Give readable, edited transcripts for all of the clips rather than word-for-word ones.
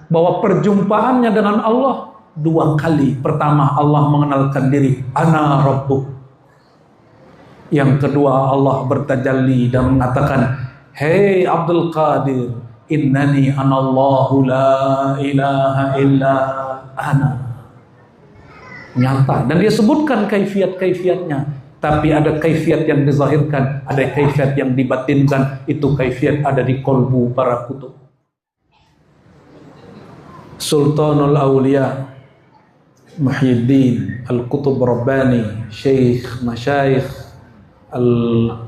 bahwa perjumpaannya dengan Allah 2 kali. Pertama, Allah mengenalkan diri, ana rabbuk. Yang kedua, Allah bertajalli dan mengatakan, hei Abdul Qadir, innani anallahu la ilaha illa ana. Nyata. Dan dia sebutkan kaifiat-kaifiatnya. Tapi ada kaifiat yang dizahirkan, ada kaifiat yang dibatinkan. Itu kaifiat ada di kolbu para kutub. Sultanul Awliya Muhyiddin Al-Qutub Rabbani, Syekh Masyayikh Al-Baz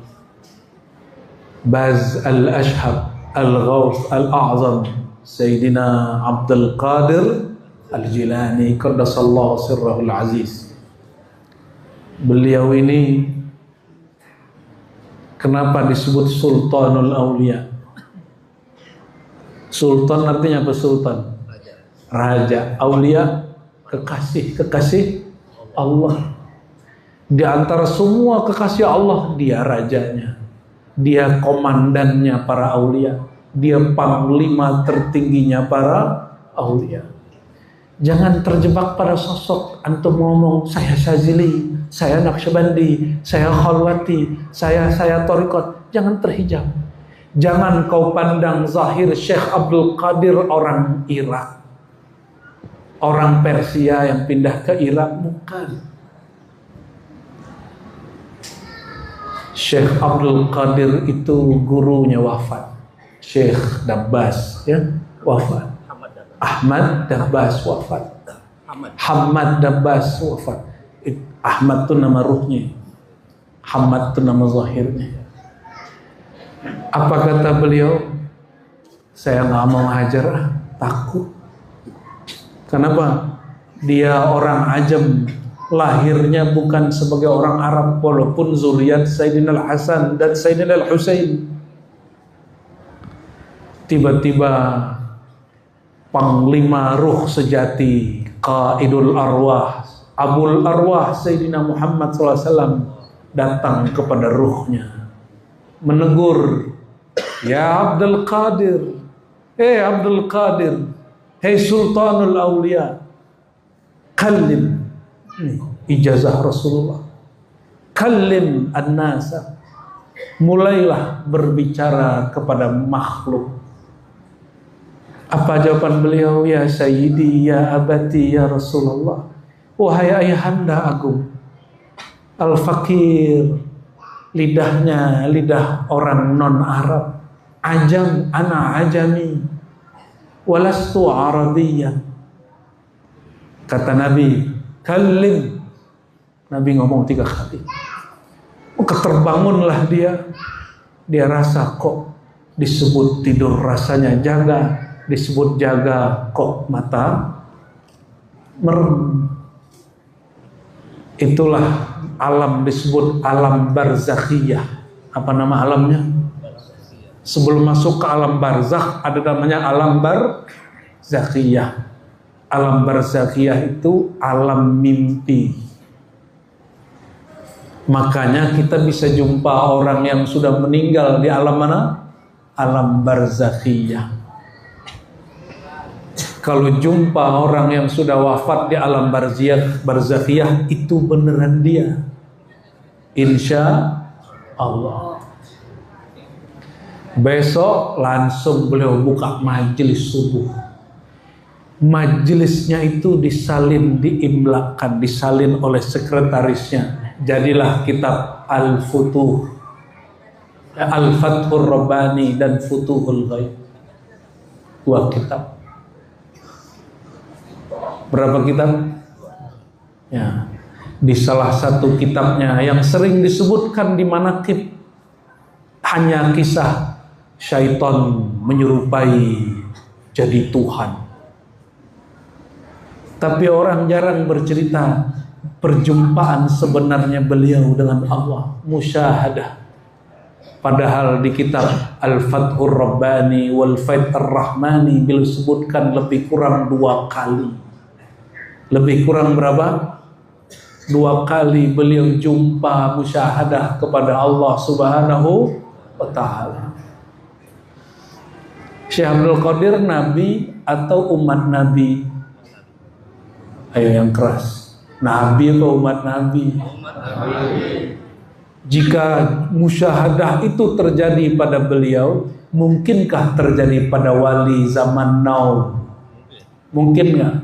Al-Ashhab Al-Ghawth Al-A'zam Sayyidina Abdul Qadir Al-Jilani Qaddasallahu sirrahul aziz. Beliau ini kenapa disebut Sultanul Awliya? Sultan artinya apa? Sultan, raja. Aulia, kekasih Allah. Di antara semua kekasih Allah, dia rajanya, dia komandannya para aulia, dia panglima tertingginya para aulia. Jangan terjebak pada sosok. Antum ngomong saya Syazili, saya Naqsyabandi, saya Khalwati, saya Thariqat. Jangan terhijab. Jangan kau pandang zahir Syekh Abdul Qadir orang Irak, orang Persia yang pindah ke Irak. Bukan. Syekh Abdul Qadir itu gurunya wafat. Syekh Dabbas ya, wafat. Ahmad Dabbas wafat. Hamad Dabbas wafat. Ahmad itu nama ruhnya, Hamad itu nama zahirnya. Apa kata beliau? Saya nggak mau hajar, takut. Kenapa? Dia orang ajam, lahirnya bukan sebagai orang Arab, walaupun zuriat Sayyidina Al-Hasan dan Sayyidina Al-Husain. Tiba-tiba panglima ruh sejati, Qaidul Arwah, Abul Arwah Sayyidina Muhammad SAW datang kepada ruhnya, menegur, ya Abdul Qadir, Abdul Qadir, hei Sultanul Awliya, kallim. Ijazah Rasulullah, kallim an-nasa, mulailah berbicara kepada makhluk. Apa jawaban beliau? Ya Sayyidi, ya Abati, ya Rasulullah, wahai ayahanda agung, al-fakir, lidahnya lidah orang non-Arab, ajam, ana ajami, walastu Arabiyyan. Kata Nabi, kalim. Nabi ngomong 3 kali. Keterbangunlah dia. Dia rasa kok disebut tidur rasanya jaga, disebut jaga kok mata merem. Itulah alam, disebut alam barzakhiyah. Apa nama alamnya? Sebelum masuk ke alam barzakh ada namanya alam barzakhiyah. Alam barzakhiyah itu alam mimpi. Makanya kita bisa jumpa orang yang sudah meninggal di alam mana? Alam barzakhiyah. Kalau jumpa orang yang sudah wafat di alam barzakhiyah, itu beneran dia, insya Allah. Besok langsung beliau buka majelis subuh. Majelisnya itu disalin, diimlakan, disalin oleh sekretarisnya. Jadilah kitab Al-Futuh, Al-Fathur Rabbani dan Futuhul Ghaib. 2 kitab. Berapa kitab? Ya, di salah satu kitabnya yang sering disebutkan di manaqib, hanya kisah syaitan menyerupai jadi Tuhan. Tapi orang jarang bercerita perjumpaan sebenarnya beliau dengan Allah, musyahadah. Padahal di kitab Al-Fathur Rabbani wal Fath Ar-Rahmani beliau sebutkan lebih kurang 2 kali. Lebih kurang berapa? 2 kali beliau jumpa musyahadah kepada Allah Subhanahu wa ta'ala. Syekh Abdul Qadir Nabi atau umat Nabi? Ayo yang keras. Nabi atau umat Nabi? Jika musyahadah itu terjadi pada beliau, mungkinkah terjadi pada wali zaman now? Mungkin nggak?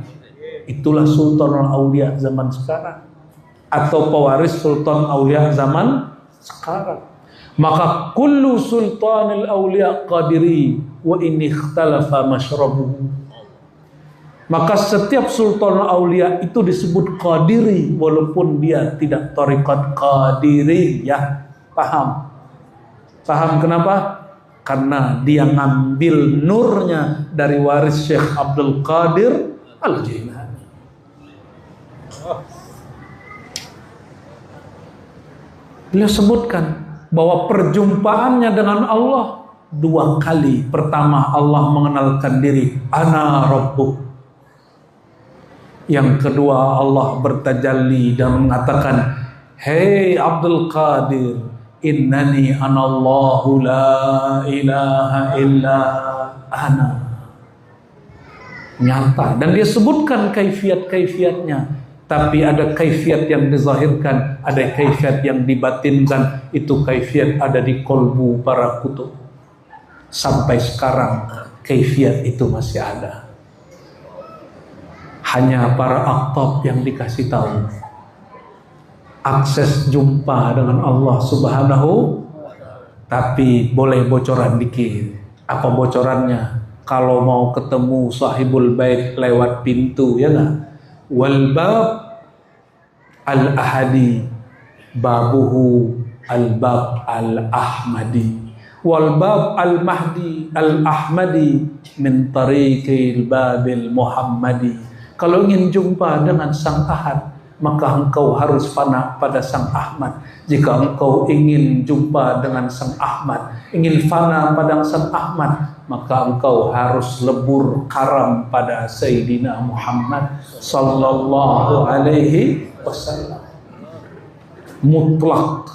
Itulah Sultanul Aulia zaman sekarang, atau pewaris Sultan Aulia zaman sekarang. Maka kullu sultanil aulia qadiri wa in ikhtalafa mashrabuhu. Maka setiap sultan aulia itu disebut qadiri walaupun dia tidak tariqat qadiriyah. Paham? Paham kenapa? Karena dia ngambil nurnya dari waris Syekh Abdul Qadir Al-Jailani. Beliau sebutkan bahwa perjumpaannya dengan Allah 2 kali. Pertama, Allah mengenalkan diri, ana rabbuk. Yang kedua, Allah bertajalli dan mengatakan, hei Abdul Qadir, innani anallahu la ilaha illa ana. Nyata. Dan dia sebutkan kaifiat-kaifiatnya. Tapi ada kaifiat yang dizahirkan, ada kaifiat yang dibatinkan. Itu kaifiat ada di kolbu para kutub. Sampai sekarang kaifiat itu masih ada. Hanya para aqtab yang dikasih tahu akses jumpa dengan Allah Subhanahu. Tapi boleh bocoran dikit. Apa bocorannya? Kalau mau ketemu sahibul bait lewat pintu, ya enggak? Wal bab al-ahadi babuhu al-bab al-ahmadi wal bab al-mahdi al-ahmadi min tariqil babil muhammadi. Kalau ingin jumpa dengan Sang Ahad, maka engkau harus fana pada Sang Ahmad. Jika engkau ingin jumpa dengan Sang Ahmad, ingin fana pada Sang Ahmad, maka engkau harus lebur karam pada Sayyidina Muhammad sallallahu alaihi wasallam. Mutlak.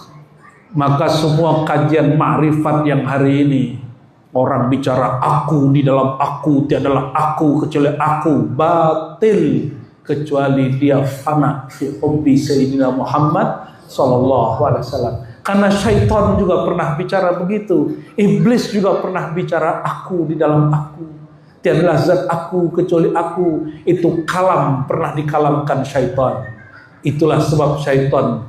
Maka semua kajian ma'rifat yang hari ini orang bicara aku di dalam aku, tiadalah aku kecuali aku, batil kecuali dia fana fi hubbi Sayyidina Muhammad sallallahu alaihi wasallam. Karena syaitan juga pernah bicara begitu. Iblis juga pernah bicara aku di dalam aku. Tiadalah zat aku kecuali aku. Itu kalam, pernah dikalamkan syaitan. Itulah sebab syaitan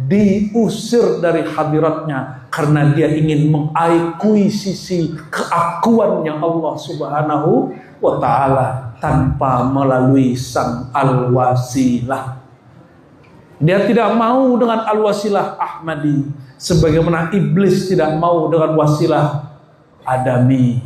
diusir dari hadiratnya. Karena dia ingin mengakuisisi keakuannya Allah Subhanahu wa ta'ala tanpa melalui Sang Al-Wasilah. Dia tidak mau dengan al-wasilah Ahmadi, sebagaimana iblis tidak mau dengan wasilah Adami,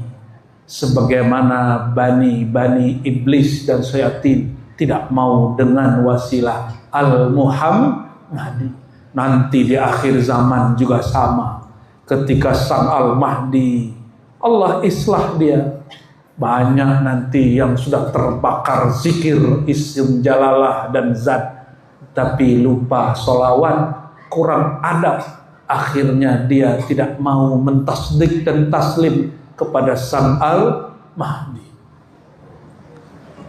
sebagaimana bani iblis dan syayatin tidak mau dengan wasilah al-Muhammadi. Nanti di akhir zaman juga sama. Ketika Sang Al-Mahdi, Allah islah dia. Banyak nanti yang sudah terbakar zikir, isim jalalah dan zat, tapi lupa sholawat, kurang adab. Akhirnya dia tidak mau mentasdik dan taslim kepada Sang Al-Mahdi.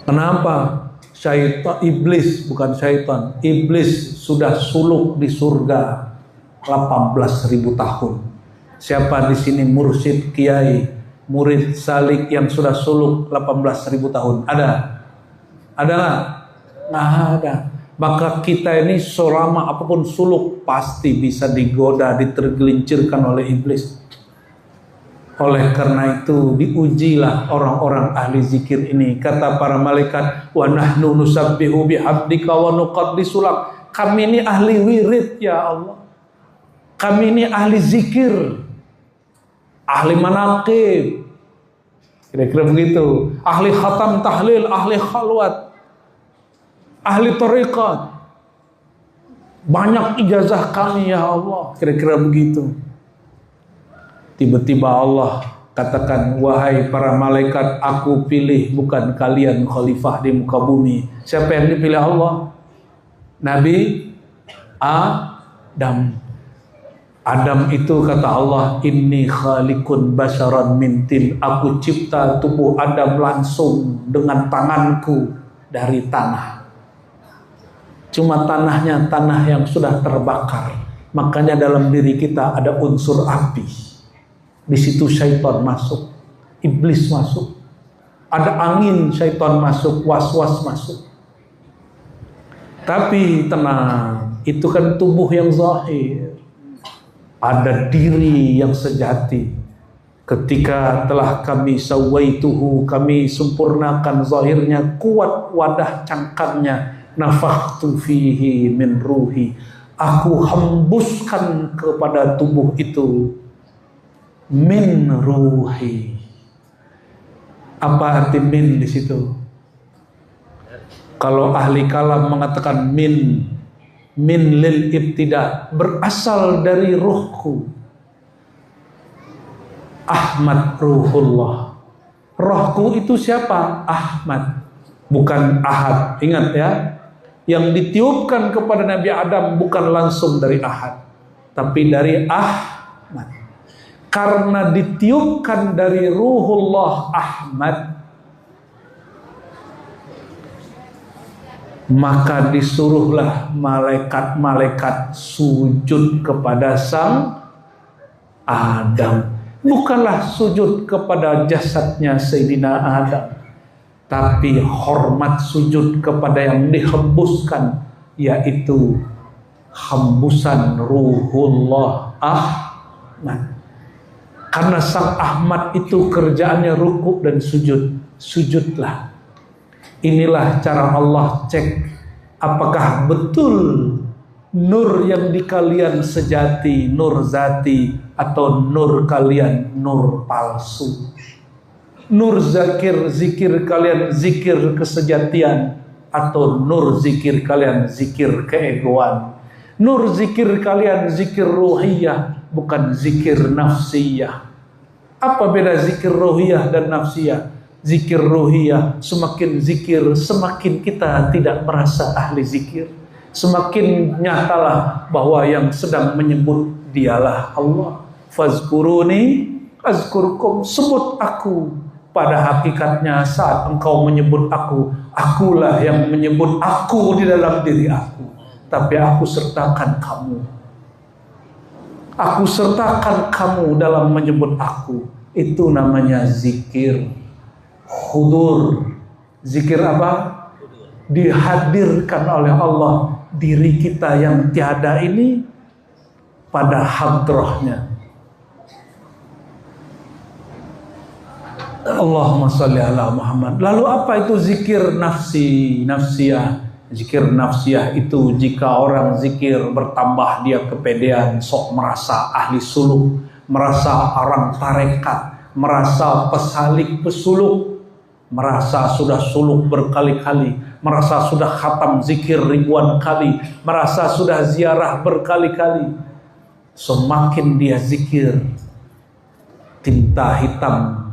Kenapa? Syaitan, iblis, bukan syaitan, iblis sudah suluk di surga 18.000 tahun. Siapa di sini mursyid kiai, murid salik yang sudah suluk 18.000 tahun? Ada? Ada nggak? Nggak ada. Maka kita ini selama apapun suluk pasti bisa digoda, ditergelincirkan oleh iblis. Oleh karena itu diujilah orang-orang ahli zikir ini. Kata para malaikat, wa nahnu nusabbihu bihamdika wa nuqaddisu lak. Kami ini ahli wirid ya Allah. Kami ini ahli zikir, ahli manaqib. Kira-kira begitu. Ahli khatam tahlil, ahli khalwat, ahli tariqat. Banyak ijazah kami ya Allah. Kira-kira begitu. Tiba-tiba Allah katakan, wahai para malaikat, aku pilih bukan kalian khalifah di muka bumi. Siapa yang dipilih Allah? Nabi Adam. Adam itu kata Allah, inni khaliqun basyaran min tin. Aku cipta tubuh Adam langsung dengan tanganku dari tanah. Cuma tanahnya tanah yang sudah terbakar. Makanya dalam diri kita ada unsur api. Di situ syaitan masuk, iblis masuk. Ada angin, syaitan masuk, was-was masuk. Tapi tenang, itu kan tubuh yang zahir. Ada diri yang sejati. Ketika telah kami sawaituhu, kami sempurnakan zahirnya, kuat wadah cangkangnya, nafakhtu fihi min ruhi. Aku hembuskan kepada tubuh itu min ruhi. Apa arti min di situ? Kalau ahli kalam mengatakan min lil ibtida, berasal dari ruhku. Ahmad ruhullah. Rohku itu siapa? Ahmad, bukan Ahad. Ingat ya, yang ditiupkan kepada Nabi Adam bukan langsung dari Ahad, tapi dari Ahmad. Karena ditiupkan dari ruhullah Ahmad, maka disuruhlah malaikat-malaikat sujud kepada sang Adam. Bukanlah sujud kepada jasadnya Sayyidina Adam, tapi hormat sujud kepada yang dihembuskan, yaitu hembusan ruhullah Ahmad. Karena sang Ahmad itu kerjaannya rukuk dan sujud. Sujudlah. Inilah cara Allah cek apakah betul nur yang di kalian sejati, nur zati, atau nur kalian nur palsu. Nur zikir kalian zikir kesejatian, atau nur zikir kalian zikir keegoan. Nur zikir kalian zikir ruhiyah, bukan zikir nafsiyah. Apa beda zikir ruhiyah dan nafsiyah? Zikir ruhiyah, semakin zikir semakin kita tidak merasa ahli zikir. Semakin nyatalah bahwa yang sedang menyebut dialah Allah. Fazkuruni azkurkum, sebut aku. Pada hakikatnya saat engkau menyebut aku, akulah yang menyebut aku di dalam diri aku. Tapi aku sertakan kamu. Aku sertakan kamu dalam menyebut aku. Itu namanya zikir hudur. Zikir apa? Dihadirkan oleh Allah diri kita yang tiada ini pada hadrahnya. Allahumma sholli ala Muhammad. Lalu apa itu zikir nafsiyah? Zikir nafsiyah itu jika orang zikir bertambah dia kepedean, sok merasa ahli suluk, merasa orang tarekat, merasa pesalik pesuluk, merasa sudah suluk berkali-kali, merasa sudah khatam zikir ribuan kali, merasa sudah ziarah berkali-kali. Semakin dia zikir, tinta hitam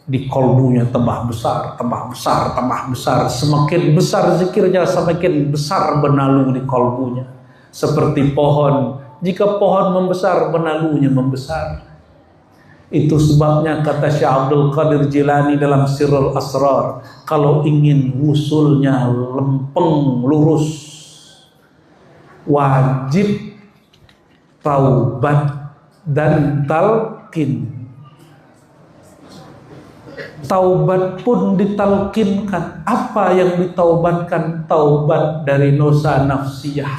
di kolbunya tambah besar, tambah besar, tambah besar. Semakin besar zikirnya, semakin besar benalu di kolbunya. Seperti pohon, jika pohon membesar, benalunya membesar. Itu sebabnya kata Syekh Abdul Qadir Jilani dalam Sirrul Asrar, kalau ingin usulnya lempeng lurus, wajib taubat dan talqin. Taubat pun ditalkinkan. Apa yang ditaubatkan? Taubat dari dosa nafsiyah,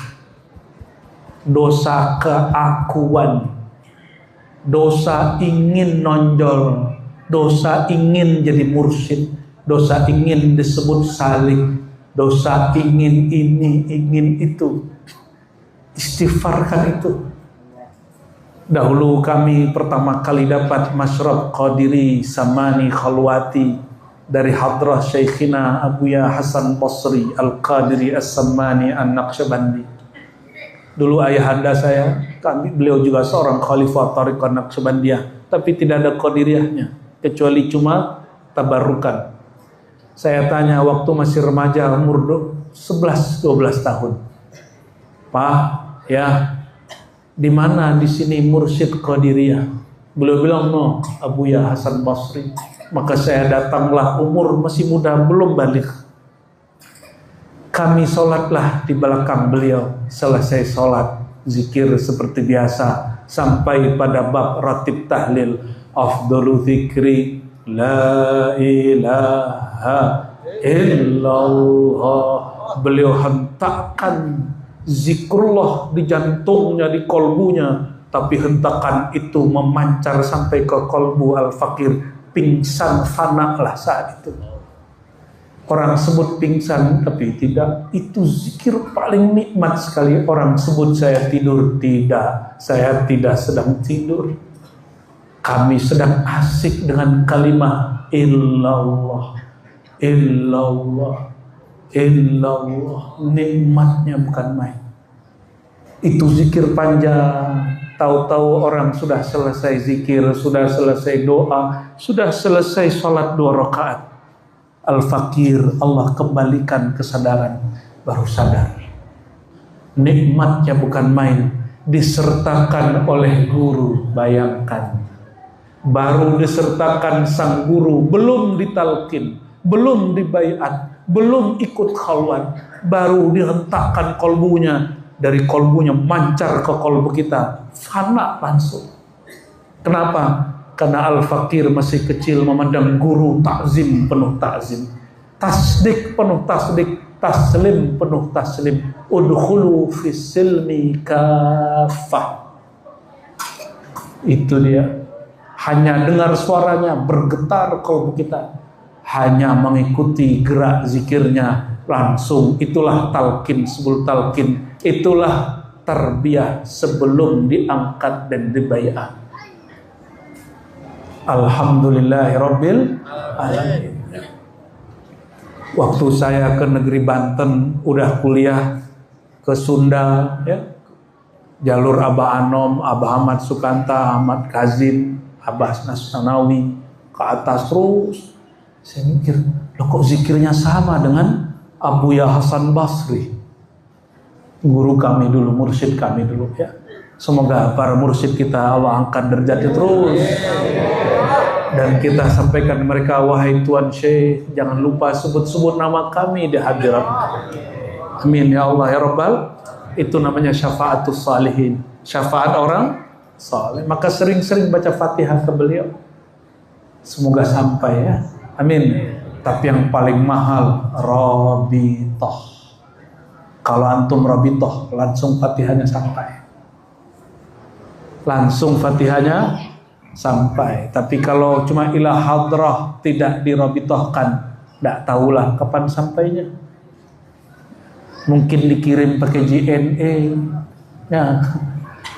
dosa keakuan, dosa ingin nonjol, dosa ingin jadi mursyid, dosa ingin disebut salik, dosa ingin ini, ingin itu. Istighfarkan itu. Dahulu kami pertama kali dapat masyrab Qadiri Samani Khalwati dari hadrah Syekhina Abuya Hasan Basri Al-Qadiri As-Samani An-Naqsyabandi. Dulu ayahanda saya, beliau juga seorang khalifah Thariqah Naqsyabandiyah, tapi tidak ada qadiriyahnya, kecuali cuma tabarukan. Saya tanya waktu masih remaja, umur 11-12 tahun. Pak, ya, Di mana di sini mursyid Qadiriyah? Beliau bilang, no, Abuya Hasan Basri. Maka saya datanglah, umur masih muda, belum balik. Kami sholatlah di belakang beliau. Selesai sholat, zikir seperti biasa, sampai pada bab ratib tahlil. Afdalu zikri la ilaha illallah. Beliau hentakkan zikrullah di jantungnya, di kolbunya, tapi hentakan itu memancar sampai ke kolbu al-fakir. Pingsan, fana lah saat itu. Orang sebut pingsan, tapi tidak. Itu zikir paling nikmat sekali. Orang sebut saya tidur, tidak. Saya tidak sedang tidur. Kami sedang asik dengan kalimat illallah, illallah, illallah. Nikmatnya bukan main. Itu zikir panjang. Tahu-tahu orang sudah selesai zikir, sudah selesai doa, sudah selesai sholat 2 rakaat. Al-fakir, Allah kembalikan kesadaran, baru sadar. Nikmatnya bukan main, disertakan oleh guru, bayangkan. Baru disertakan sang guru, belum ditalkin, belum dibaiat, belum ikut khalwat, baru dihentakkan kolbunya. Dari kolbunya mancar ke kolbu kita, fana langsung. Kenapa? Karena al-fakir masih kecil memandang guru takzim penuh takzim, tasdik penuh tasdik, taslim penuh taslim. Udkhulu fis silmi kafah. Itu dia. Hanya dengar suaranya bergetar kolbu kita, hanya mengikuti gerak zikirnya langsung. Itulah talqin sebelum talqin. Itulah tarbiyah sebelum diangkat dan dibaiat. Alhamdulillahirabbil alamin. Waktu saya ke negeri Banten, udah kuliah ke Sunda, ya, jalur Abah Anom, Abah Ahmad Sukanta, Ahmad Kazim, Abah Nasanawi, ke atas terus. Saya mikir, loh kok zikirnya sama dengan Abuya Hasan Basri, guru kami dulu, mursyid kami dulu, ya. Semoga para mursyid kita Allah angkat derajatnya terus. Dan kita sampaikan mereka, wahai Tuan Syekh, jangan lupa sebut-sebut nama kami di hadirat. Amin ya Allah ya Rabbal. Itu namanya syafaatus salihin, syafaat orang saleh. Maka sering-sering baca Fatihah ke beliau. Semoga sampai ya. Amin. Tapi yang paling mahal Rabitoh. Kalau antum Rabitoh, langsung Fatihahnya sampai. Langsung Fatihahnya sampai. Tapi kalau cuma ila hadrah, tidak dirabitohkan, tidak tahulah kapan sampainya. Mungkin dikirim pakai JNE. Ya.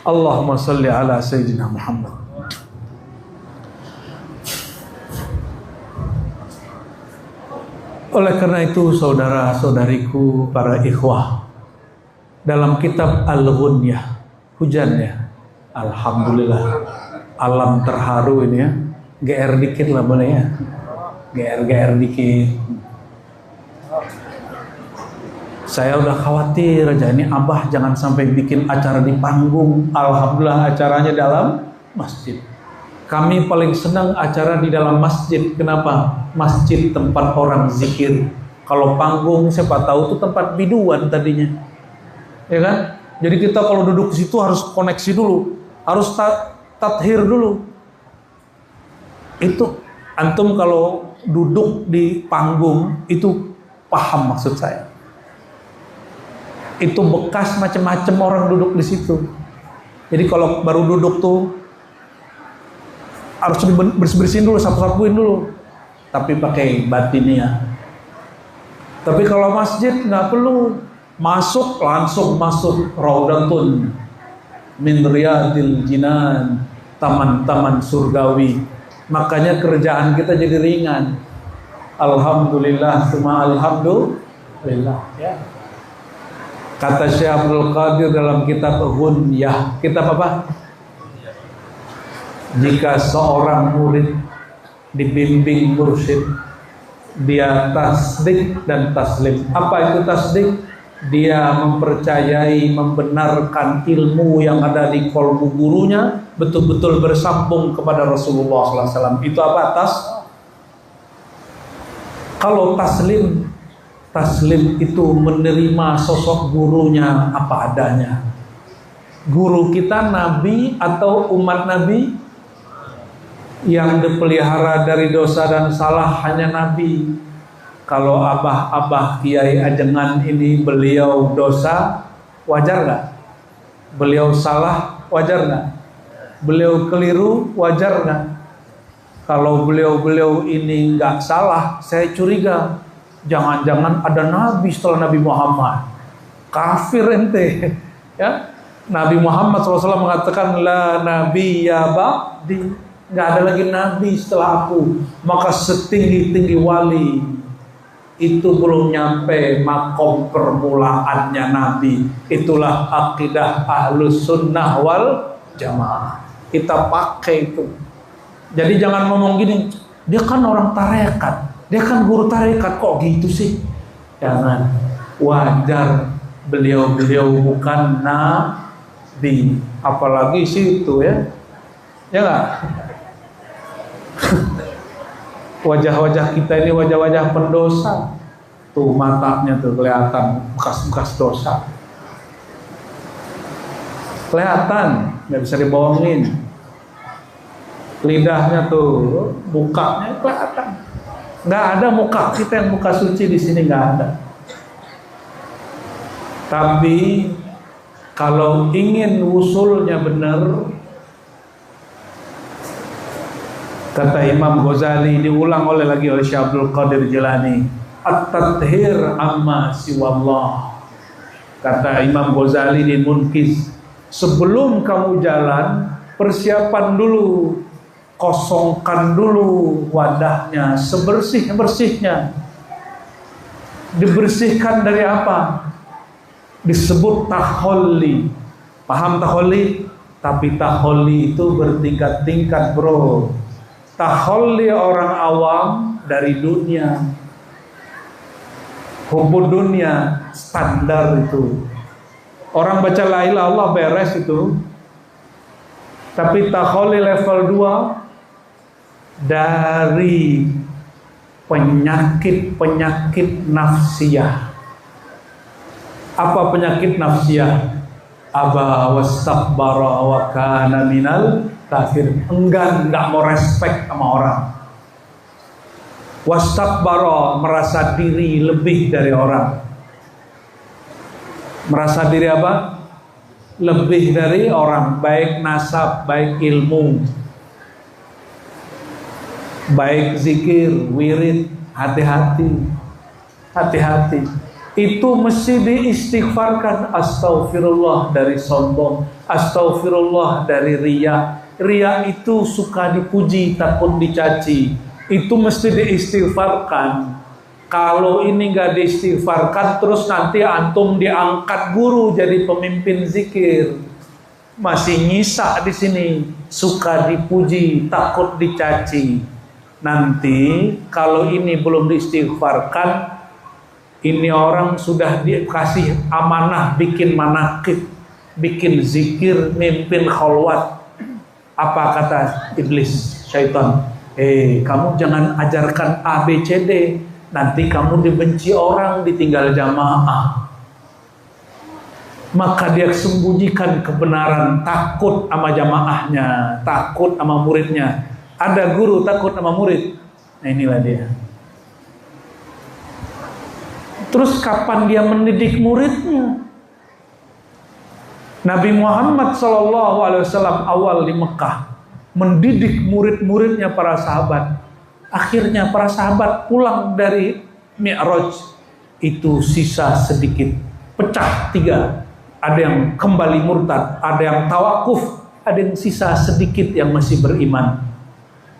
Allahumma salli ala Sayyidina Muhammad. Oleh karena itu, saudara-saudariku, para ikhwah, dalam kitab Al-Ghunyah, hujan ya, alhamdulillah, alam terharu ini ya, GR dikit lah boleh ya, GR dikit. Saya udah khawatir aja, ini Abah jangan sampai bikin acara di panggung. Alhamdulillah acaranya dalam masjid. Kami paling senang acara di dalam masjid. Kenapa? Masjid tempat orang zikir. Kalau panggung siapa tahu itu tempat biduan tadinya, ya kan? Jadi kita kalau duduk di situ harus koneksi dulu, harus tathir dulu. Itu antum kalau duduk di panggung itu paham maksud saya. Itu bekas macam-macam orang duduk di situ. Jadi kalau baru duduk tuh harus bersih-bersihin dulu, sapu-sapuin dulu. Tapi pakai batinnya. Tapi kalau masjid nggak perlu, masuk langsung masuk raudatun min riyadil jinan, taman-taman surgawi. Makanya kerjaan kita jadi ringan. Alhamdulillah, semua alhamdulillah. Ya. Kata Syekh Abdul Qadir dalam kitab Ghunyah, kitab apa? Jika seorang murid dibimbing mursyid, dia tasdik dan taslim. Apa itu tasdik? dia mempercayai, membenarkan ilmu yang ada di kolbu gurunya betul-betul bersambung kepada Rasulullah SAW. Itu apa? Kalau taslim itu menerima sosok gurunya apa adanya. Guru kita Nabi atau umat Nabi? Yang dipelihara dari dosa dan salah hanya Nabi. Kalau abah-abah kiai ajengan ini beliau dosa, wajar nggak? Beliau salah, wajar nggak? Beliau keliru, wajar nggak? Kalau beliau ini nggak salah, saya curiga, jangan-jangan ada nabi setelah Nabi Muhammad. Kafir ente, ya? Nabi Muhammad SAW mengatakan la nabi ya ba'di, nggak ada lagi nabi setelah aku. Maka setinggi-tinggi wali itu belum nyampe makom permulaannya Nabi. Itulah akidah Ahlus Sunnah wal Jamaah. Kita pakai itu. Jadi jangan ngomong gini, dia kan orang tarekat, dia kan guru tarekat, kok gitu sih? Jangan. Wajar, beliau bukan nabi, apalagi situ ya. Ya nggak? Wajah-wajah kita ini wajah-wajah pendosa. Tuh matanya tuh kelihatan bekas-bekas dosa. Kelihatan, nggak bisa dibohongin. Lidahnya tuh, mukanya kelihatan. Nggak ada muka kita yang muka suci di sini, nggak ada. Tapi kalau ingin wusulnya benar, kata Imam Ghazali, diulang oleh Syekh Abdul Qadir Jilani, at-tathhir amma siwallah. Kata Imam Ghazali di Munqiz, sebelum kamu jalan, persiapan dulu, kosongkan dulu wadahnya sebersih-bersihnya. Dibersihkan dari apa? Disebut taholli. Paham taholli? Tapi taholli itu bertingkat-tingkat, bro. Taholli orang awam dari dunia, hubud dunia standar itu. Orang baca la ilaha illallah beres itu. Tapi taholli level 2 dari penyakit nafsiyah. Apa penyakit nafsiyah? Aba wastakbara wa kana minal kafir. Enggan, enggak mau respect sama orang. Wastakbara, merasa diri lebih dari orang. Merasa diri apa? Lebih dari orang, baik nasab, baik ilmu, baik zikir, wirid. Hati-hati. Itu mesti diistighfarkan. Astaghfirullah dari sombong, astaghfirullah dari riya. Riya itu suka dipuji, takut dicaci. Itu mesti diistighfarkan. Kalau ini nggak diistighfarkan, terus nanti antum diangkat guru jadi pemimpin zikir, masih nyisa di sini, suka dipuji, takut dicaci. Nanti kalau ini belum diistighfarkan, ini orang sudah dikasih amanah bikin manakib, bikin zikir, mimpin khalwat. Apa kata iblis, syaitan? Kamu jangan ajarkan A, B, C, D. Nanti kamu dibenci orang, ditinggal jamaah. Maka dia sembunyikan kebenaran, takut sama jamaahnya, takut sama muridnya. Ada guru takut sama murid. Nah inilah dia. Terus kapan dia mendidik muridnya? Nabi Muhammad SAW awal di Mekah mendidik murid-muridnya, para sahabat. Akhirnya para sahabat pulang dari Mi'raj itu sisa sedikit, pecah 3. Ada yang kembali murtad, ada yang tawakuf, ada yang sisa sedikit yang masih beriman.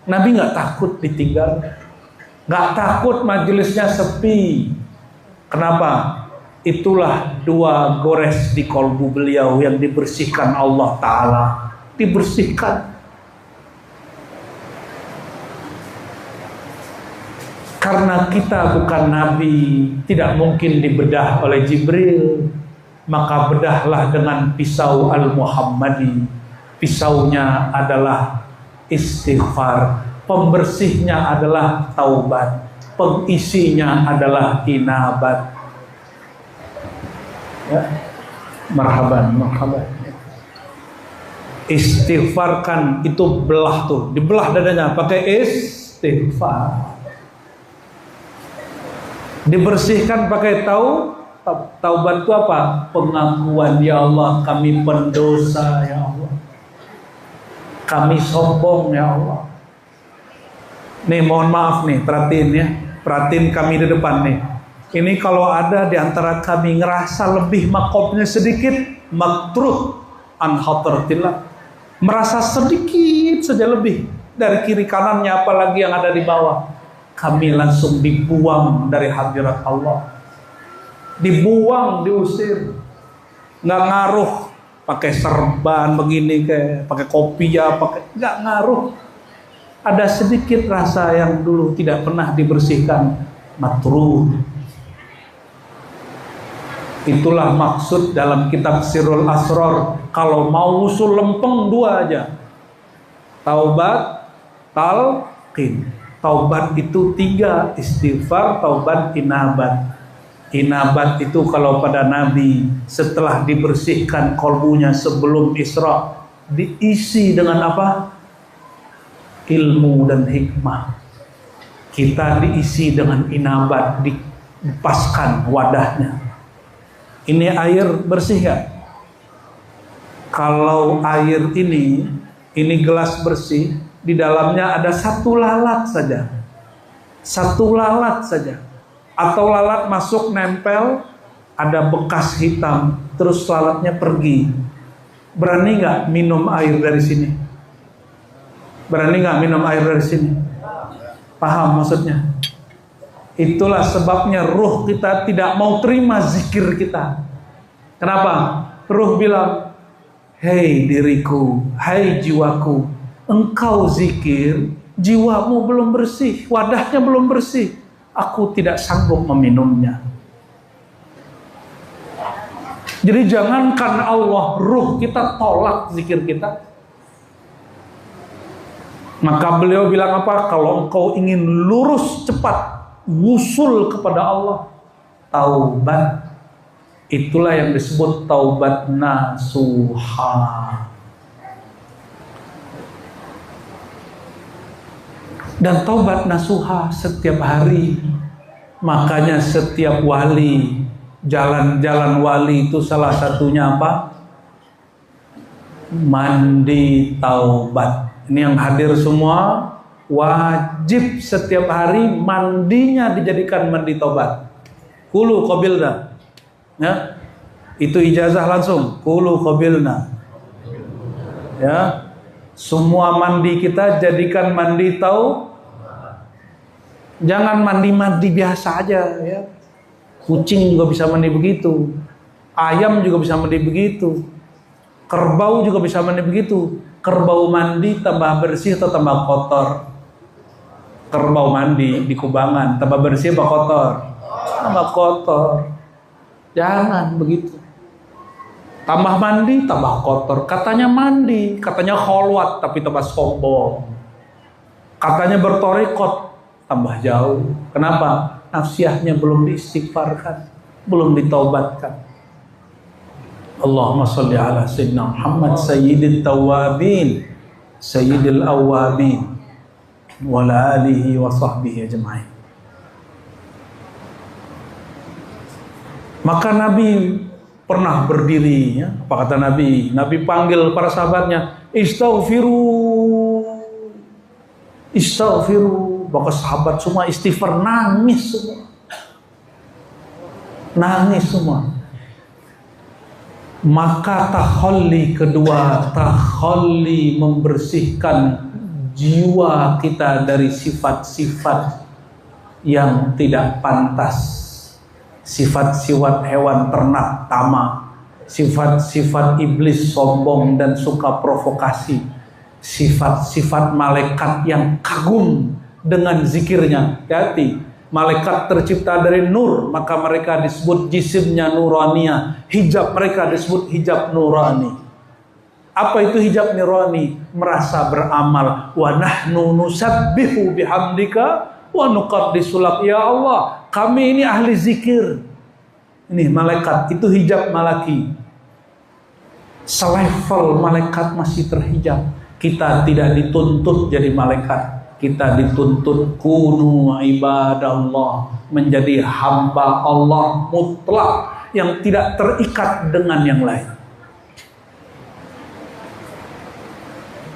Nabi nggak takut ditinggal, nggak takut majelisnya sepi. Kenapa? Itulah 2 gores di kolbu beliau yang dibersihkan Allah Ta'ala. Dibersihkan. Karena kita bukan nabi, tidak mungkin dibedah oleh Jibril, maka bedahlah dengan pisau Al-Muhammadi. Pisaunya adalah istighfar, pembersihnya adalah taubat, pengisinya adalah inabat. Ya. Marhaban, marhaban. Istighfarkan itu belah tuh, dibelah dadanya pakai istighfar. Dibersihkan pakai taubat itu apa? Pengakuan, ya Allah kami pendosa, ya Allah. Kami sombong, ya Allah. Nih mohon maaf nih, perhatiin ya. Perhatiin kami di depan nih. Ini kalau ada di antara kami ngerasa lebih makomnya sedikit, makruh an hadratillah. Merasa sedikit saja lebih dari kiri kanannya, apalagi yang ada di bawah. Kami langsung dibuang dari hadirat Allah. Dibuang, diusir. Nggak ngaruh pakai serban begini, kayak pakai kopiah, nggak ngaruh. Ada sedikit rasa yang dulu tidak pernah dibersihkan, makruh. Itulah maksud dalam kitab Sirrul Asrar. Kalau mau usul lempeng dua aja. Taubat, talqin. Taubat itu 3, istighfar, taubat, inabat. Inabat itu kalau pada Nabi setelah dibersihkan kolbunya sebelum Isra, diisi dengan apa? Ilmu dan hikmah. Kita diisi dengan inabat, dipaskan wadahnya. Ini air bersih gak? Kalau air ini gelas bersih, di dalamnya ada 1 lalat saja. 1 lalat saja. Atau lalat masuk nempel, ada bekas hitam, terus lalatnya pergi. Berani nggak minum air dari sini? Berani nggak minum air dari sini? Paham maksudnya? Itulah sebabnya ruh kita tidak mau terima zikir kita. Kenapa? Ruh bilang, hei diriku, hai jiwaku, engkau zikir, jiwamu belum bersih, wadahnya belum bersih. Aku tidak sanggup meminumnya. Jadi jangankan Allah, ruh kita tolak zikir kita. Maka beliau bilang apa? Kalau engkau ingin lurus cepat, wusul kepada Allah, taubat. Itulah yang disebut taubat nasuha. Dan taubat nasuha setiap hari. Makanya setiap wali, jalan-jalan wali itu salah satunya apa? Mandi taubat. Ini yang hadir semua wajib setiap hari mandinya dijadikan mandi taubat. Kulu qabilna. Ya. Itu ijazah langsung. Kulu qabilna. Ya. Semua mandi kita jadikan mandi jangan mandi-mandi biasa aja ya. Kucing juga bisa mandi begitu. Ayam juga bisa mandi begitu. Kerbau juga bisa mandi begitu. Kerbau mandi tambah bersih atau tambah kotor? Kerbau mandi di kubangan tambah bersih apa kotor? Tambah kotor. Jangan begitu. Tambah mandi tambah kotor. Katanya mandi, katanya kholwat tapi tambah sombong. Katanya bertorekot tambah jauh. Kenapa? Nafsiyahnya belum diistighfarkan, belum ditaubatkan. Allahumma sholli ala sayyidina Muhammad sayyidit tawabin sayyidil awabin wa ala alihi wa sahbihi ajma'in. Maka Nabi pernah berdiri ya. Apa kata Nabi? Nabi panggil para sahabatnya, istaghfiru. Istaghfiru. Maka sahabat semua istighfar, nangis semua. Nangis semua. Maka takhalli kedua, takhalli membersihkan jiwa kita dari sifat-sifat yang tidak pantas, sifat-sifat hewan ternak tamak, sifat-sifat iblis sombong dan suka provokasi, sifat-sifat malaikat yang kagum dengan zikirnya. Hati, Malaikat tercipta dari nur, maka mereka disebut jisimnya nuraniyah. Hijab mereka disebut hijab nurani. Apa itu hijab nurani? Merasa beramal. Wa nahnu nusabbihu bihamdika wa nuqaddisu lak. Ya Allah, kami ini ahli zikir. Ini malaikat, itu hijab malaki. Selevel malaikat masih terhijab. Kita tidak dituntut jadi malaikat. Kita dituntut kunu ibadallah, menjadi hamba Allah mutlak yang tidak terikat dengan yang lain.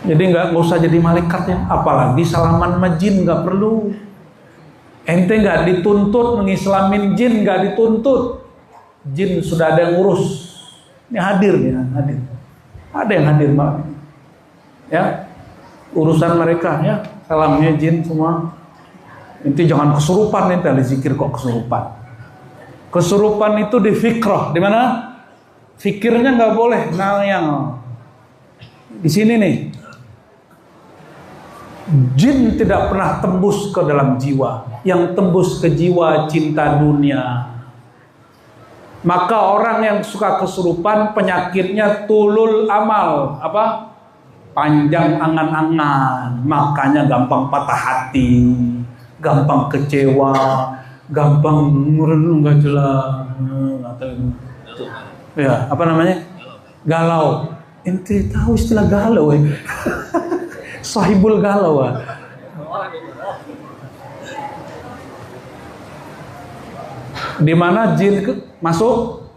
Jadi nggak usah jadi malaikat ya, apalagi salaman sama jin nggak perlu. Ente nggak dituntut mengislamin jin, nggak dituntut. Jin sudah ada yang ngurus. Ini hadir ya, hadir. Ada yang hadir malam ini. Ya, urusan mereka ya. Salamnya jin semua. Inti jangan kesurupan nih, tadi zikir kok kesurupan. Kesurupan itu di fikrah, di mana? Fikirnya nggak boleh nayang. Di sini nih. Jin tidak pernah tembus ke dalam jiwa. Yang tembus ke jiwa cinta dunia. Maka orang yang suka kesurupan penyakitnya tulul amal, apa? Panjang angan-angan, makanya gampang patah hati, gampang kecewa, gampang merenung nggak jelas, atau ya apa namanya? Galau. Ente tahu istilah galau ya? Sahibul galau ya. Di mana jin masuk?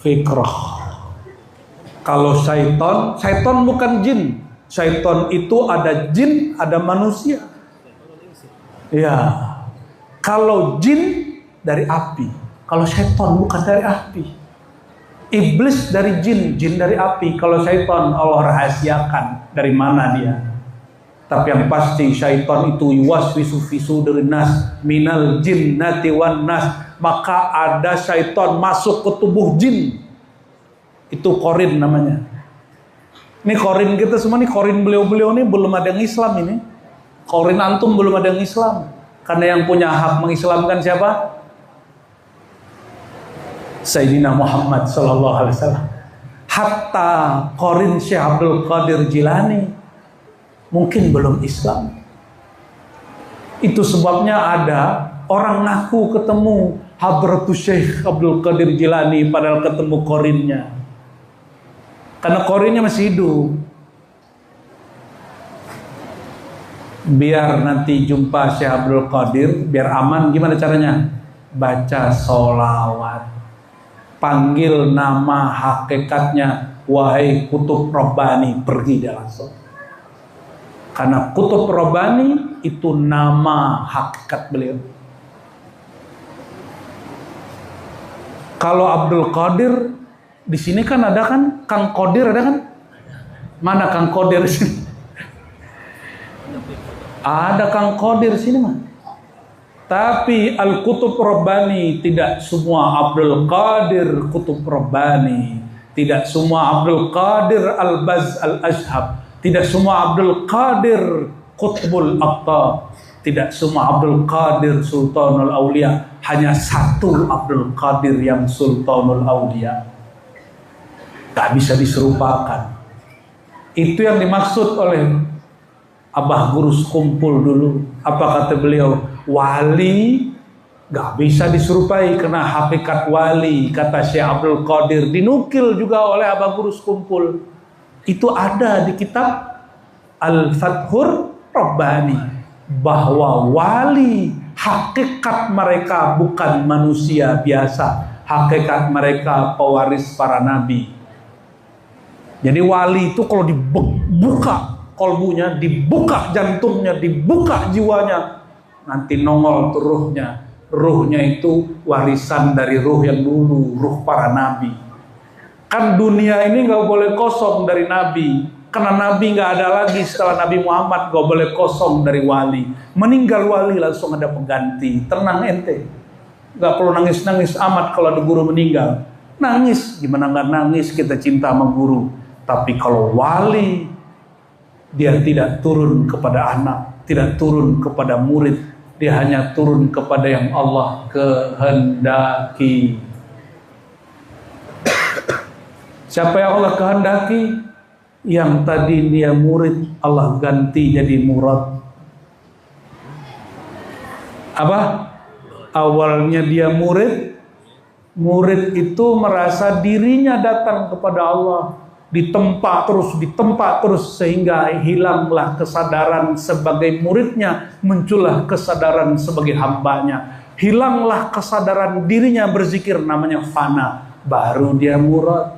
Fikrah. Kalau syaitan bukan jin. Syaitan itu ada jin, ada manusia. Ya. Kalau jin dari api. Kalau syaitan bukan dari api. Iblis dari jin, jin dari api. Kalau syaitan Allah rahasiakan dari mana dia. Tapi yang pasti syaitan itu yuwaswisu fi sudurin nas minal jinnati wan nas. Maka ada syaitan masuk ke tubuh jin. Itu korin namanya. Ini korin kita semua nih, korin beliau-beliau ini belum ada yang Islam ini. Korin antum belum ada yang Islam. Karena yang punya hak mengislamkan siapa? Sayyidina Muhammad sallallahu alaihi wasallam. Hatta korin Syekh Abdul Qadir Jilani mungkin belum Islam. Itu sebabnya ada orang ngaku ketemu Hadratus Syekh Abdul Qadir Jilani padahal ketemu korinnya. Karena korinnya masih hidup. Biar nanti jumpa Syekh Abdul Qadir, biar aman, gimana caranya? Baca sholawat. Panggil nama hakikatnya, wahai Kutub Rabbani, pergi dia langsung. Karena Kutub Rabbani itu nama hakikat beliau. Kalau Abdul Qadir di sini kan ada kan, Kang Qadir ada kan? Mana Kang Qadir di sini? Ada Kang Qadir sini mah. Tapi Al-Kutub Rabbani tidak semua Abdul Qadir Kutub Rabbani, tidak semua Abdul Qadir Al-Baz Al-Ashhab, tidak semua Abdul Qadir Qutbul Aqtab, tidak semua Abdul Qadir Sultanul Aulia. Hanya satu Abdul Qadir yang Sultanul Aulia. Tak bisa diserupakan. Itu yang dimaksud oleh Abah Gurus Kumpul dulu. Apa kata beliau? Wali gak bisa diserupai karena hakikat wali. Kata Syekh Abdul Qadir. Dinukil juga oleh Abah Gurus Kumpul. Itu ada di kitab Al-Fathur Rabbani. Bahwa wali, hakikat mereka bukan manusia biasa. Hakikat mereka pewaris para nabi. Jadi wali itu kalau dibuka kolbunya, dibuka jantungnya, dibuka jiwanya, nanti nongol tuh ruhnya. Ruhnya itu warisan dari ruh yang dulu, ruh para nabi. Kan dunia ini gak boleh kosong dari nabi. Karena nabi gak ada lagi setelah Nabi Muhammad, gak boleh kosong dari wali. Meninggal wali langsung ada pengganti. Tenang ente. Gak perlu nangis-nangis amat kalau ada guru meninggal. Nangis, gimana gak nangis, kita cinta sama guru. Tapi kalau wali, dia tidak turun kepada anak, tidak turun kepada murid, Dia hanya turun kepada yang Allah kehendaki. Siapa yang Allah kehendaki? Yang tadi dia murid, Allah ganti jadi murad. Apa? Awalnya dia murid itu merasa dirinya datang kepada Allah, ditempa terus sehingga hilanglah kesadaran sebagai muridnya, muncullah kesadaran sebagai hambanya, hilanglah kesadaran dirinya berzikir, namanya fana, baru dia murad.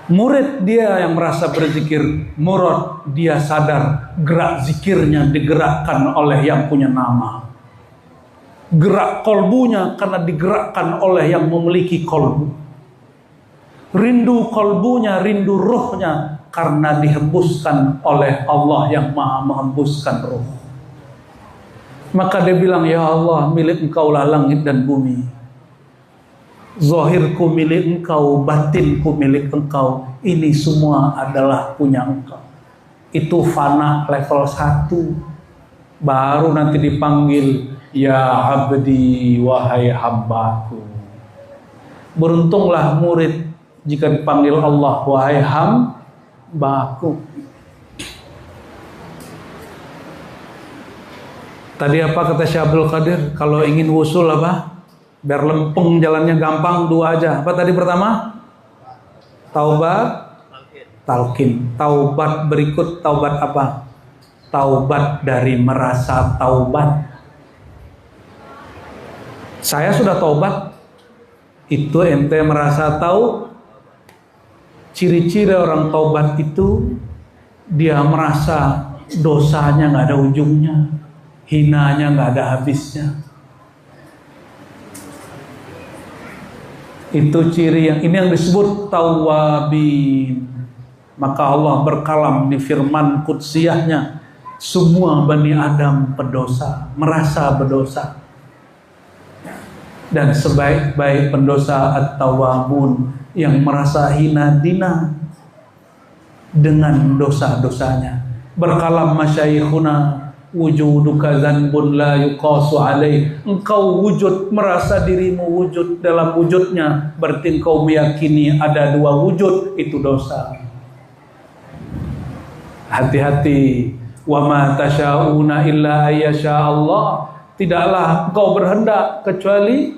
Murid dia yang merasa berzikir, murad dia sadar gerak zikirnya digerakkan oleh yang punya nama. Gerak kolbunya karena digerakkan oleh yang memiliki kolbu. Rindu kolbunya, rindu ruhnya karena dihembuskan oleh Allah yang maha menghembuskan ruh. Maka dia bilang, ya Allah, milik engkau lah langit dan bumi. Zahirku milik engkau, batinku milik engkau. Ini semua adalah punya engkau. Itu fana level 1. Baru nanti dipanggil, ya abdi, wahai hambaku. Beruntunglah murid jika dipanggil Allah, wahai hambaku. Tadi apa kata Syekh Abdul Qadir? Kalau ingin wusul apa? Biar lempeng jalannya gampang, 2 aja. Apa tadi pertama? Taubat, talqin. Taubat berikut, taubat apa? Taubat dari merasa taubat. Saya sudah taubat. Itu ente merasa tahu. Ciri-ciri orang taubat itu, dia merasa dosanya nggak ada ujungnya, hinanya nggak ada habisnya. Itu ciri ini yang disebut tawabin. Maka Allah berkalam di firman qudsiyahnya, semua Bani Adam pendosa, merasa berdosa. Dan sebaik-baik pendosa at-tawabun, yang merasa hina dina dengan dosa-dosanya. Berkalam masyayikhuna, wujuduka zanbun la yuqasu alaih. Engkau wujud, merasa dirimu wujud dalam wujudnya, berarti engkau meyakini ada 2 wujud, itu dosa. Hati-hati. Wa ma tasyauna illa ayyasha Allah. Tidaklah engkau berhendak kecuali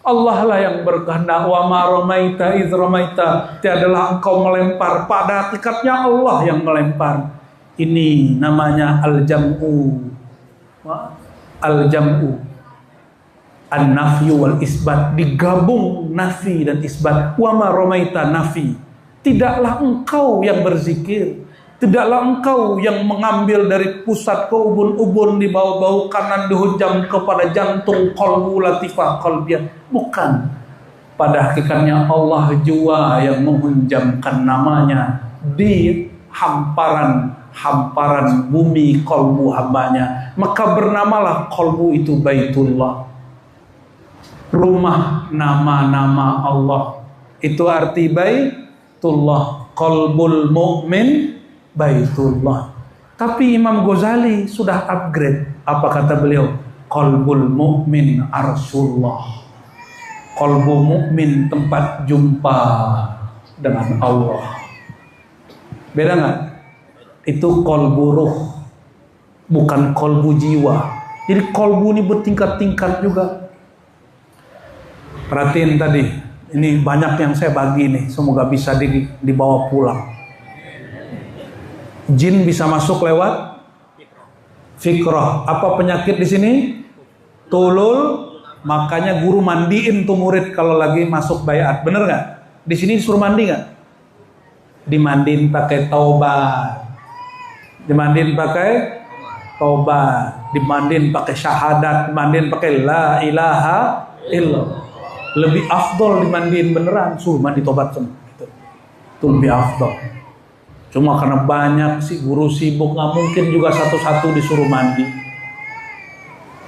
Allah lah yang berkehendak. Wa ma ramaita idz ramaita. Tiadalah engkau melempar, pada hakikatnya Allah yang melempar. Ini namanya al-jam'u. Al-jam'u. An-nafyu wal isbat, digabung nafi dan isbat. Wa ma ramaita nafi. Tidaklah engkau yang berzikir, tidaklah engkau yang mengambil dari pusat ke ubun-ubun di bau-bau kanan dihujam kepada jantung qalbu latifah qalbiyah. Bukan. Pada hakikatnya Allah jua yang menghunjamkan namanya di hamparan bumi qalbu hambanya. Maka bernamalah qalbu itu Baitullah, rumah nama-nama Allah. Itu arti Baitullah. Qalbul mu'min Baitullah. Tapi Imam Ghazali sudah upgrade. Apa kata beliau? Qalbul mu'min arsyullah. Qalbu mu'min tempat jumpa dengan Allah. Beda nggak? Itu qalbu ruh, bukan qalbu jiwa. Jadi qalbu ini bertingkat-tingkat juga. Perhatiin tadi, ini banyak yang saya bagi nih, semoga bisa dibawa pulang. Jin bisa masuk lewat fikrah. Apa penyakit di sini? Tulul. Makanya guru mandiin tuh murid kalau lagi masuk bayat. Bener nggak? Di sini disuruh mandi nggak? Dimandiin pakai taubat. Dimandiin pakai taubat. Dimandiin pakai syahadat. Dimandiin pakai la ilaha illallah. Lebih afdol dimandiin beneran. Suruh mandi taubat semua. Itu lebih afdol. Cuma karena banyak sih guru sibuk, nggak mungkin juga satu-satu disuruh mandi.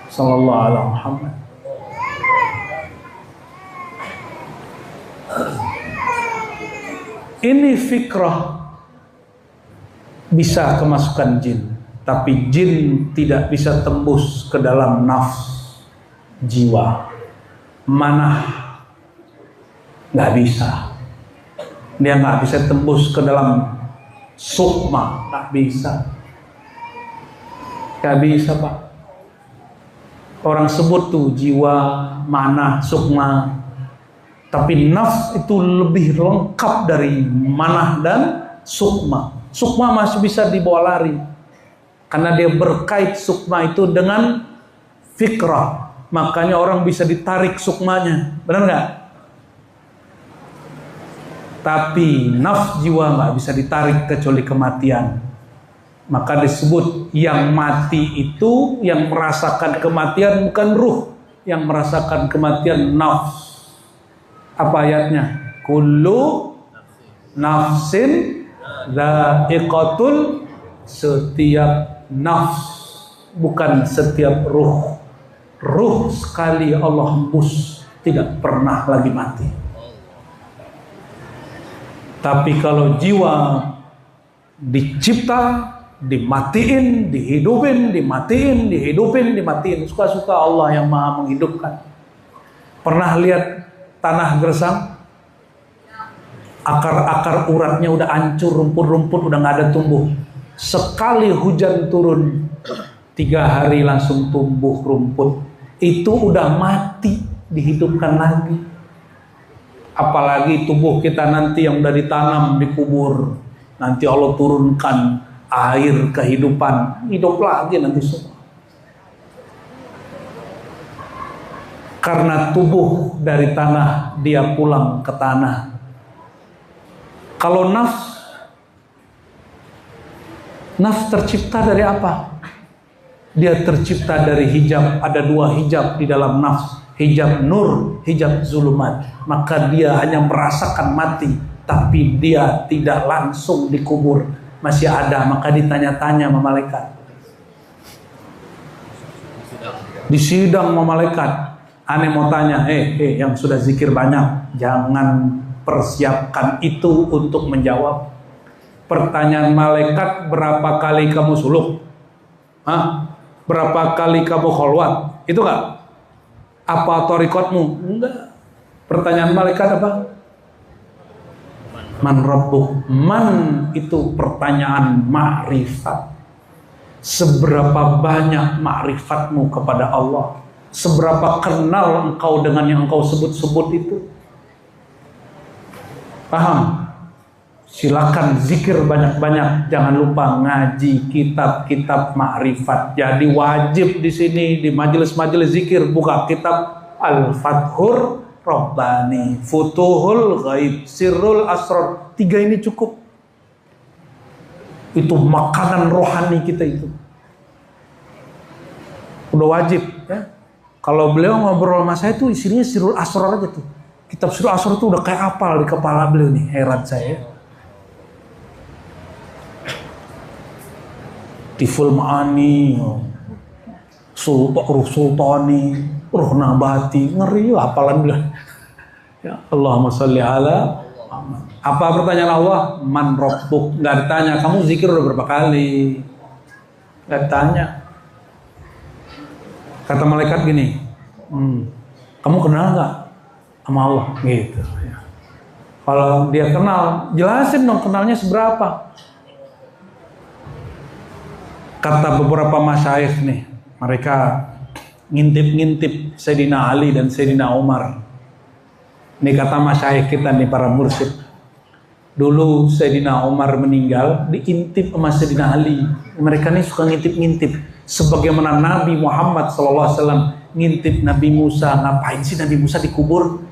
Sallallahu alaihi Muhammad. Ini fikrah bisa kemasukan jin. Tapi jin tidak bisa tembus ke dalam nafs jiwa. Manah nggak bisa. Dia nggak bisa tembus ke dalam sukma, nggak bisa. Nggak bisa, Pak. Orang sebut tuh jiwa, manah, sukma. Tapi nafs itu lebih lengkap dari manah dan sukma. Sukma masih bisa dibawa lari. Karena dia berkait sukma itu dengan fikrah. Makanya orang bisa ditarik sukmanya. Benar nggak? Tapi nafs jiwa nggak bisa ditarik kecuali kematian. Maka disebut yang mati itu, yang merasakan kematian bukan ruh. Yang merasakan kematian nafs. Apa ayatnya? Kullu nafsin dha'iqatul, setiap nafs, bukan setiap ruh. Ruh sekali Allah hembus tidak pernah lagi mati. Tapi kalau jiwa dicipta, dimatiin, dihidupin, dimatiin, dihidupin, dimatiin, suka-suka Allah yang maha menghidupkan. Pernah lihat tanah gersang? Akar-akar uratnya udah hancur, rumput-rumput udah nggak ada tumbuh. Sekali hujan turun, 3 hari langsung tumbuh rumput. Itu udah mati, dihidupkan lagi. Apalagi tubuh kita nanti yang udah ditanam, dikubur. Nanti Allah turunkan air kehidupan, hidup lagi nanti semua. Karena tubuh dari tanah, dia pulang ke tanah. Kalau nafs tercipta dari apa? Dia tercipta dari hijab. Ada 2 hijab di dalam nafs. Hijab nur, hijab zulumat. Maka dia hanya merasakan mati, tapi dia tidak langsung dikubur. Masih ada, maka ditanya-tanya sama malaikat. Disidang sama malaikat. Aneh mau tanya, yang sudah zikir banyak, jangan persiapkan itu untuk menjawab. Pertanyaan malaikat, berapa kali kamu suluk? Berapa kali kamu kholwat? Itu enggak? Apa torikotmu? Enggak. Pertanyaan malaikat apa? Man rabbuk. Man itu pertanyaan ma'rifat. Seberapa banyak ma'rifatmu kepada Allah? Seberapa kenal engkau dengan yang engkau sebut-sebut itu? Paham? Silakan zikir banyak-banyak. Jangan lupa ngaji kitab-kitab ma'rifat. Jadi wajib di sini di majelis-majelis zikir buka kitab Al-Fathur Rabbani, Futuhul Ghaib, Sirrul Asrar. 3 ini cukup. Itu makanan rohani kita itu. Udah wajib ya. Kalau beliau ngobrol sama saya tuh isinya Sirrul Asrar aja tuh. Kitab Sirrul Asrar tuh udah kayak apal di kepala beliau nih. Heran saya. Tiful Ma'ani, Ruh Sultani, Ruh Nabati, ngeri hafalan beliau. Ya Allahumma sholli ala Muhammad. Apa pertanyaan Allah? Man rabbuk. Nggak ditanya, kamu zikir udah berapa kali? Nggak ditanya. Kata malaikat gini, kamu kenal nggak sama Allah? Gitu. Ya. Kalau dia kenal, jelasin dong kenalnya seberapa. Kata beberapa masyayikh nih, mereka ngintip-ngintip Sayyidina Ali dan Sayyidina Umar. Ini kata masyayikh kita nih, para mursyid. Dulu Sayyidina Umar meninggal, diintip sama Sayyidina Ali. Mereka nih suka ngintip-ngintip. Sebagaimana Nabi Muhammad SAW ngintip Nabi Musa. Ngapain sih Nabi Musa dikubur?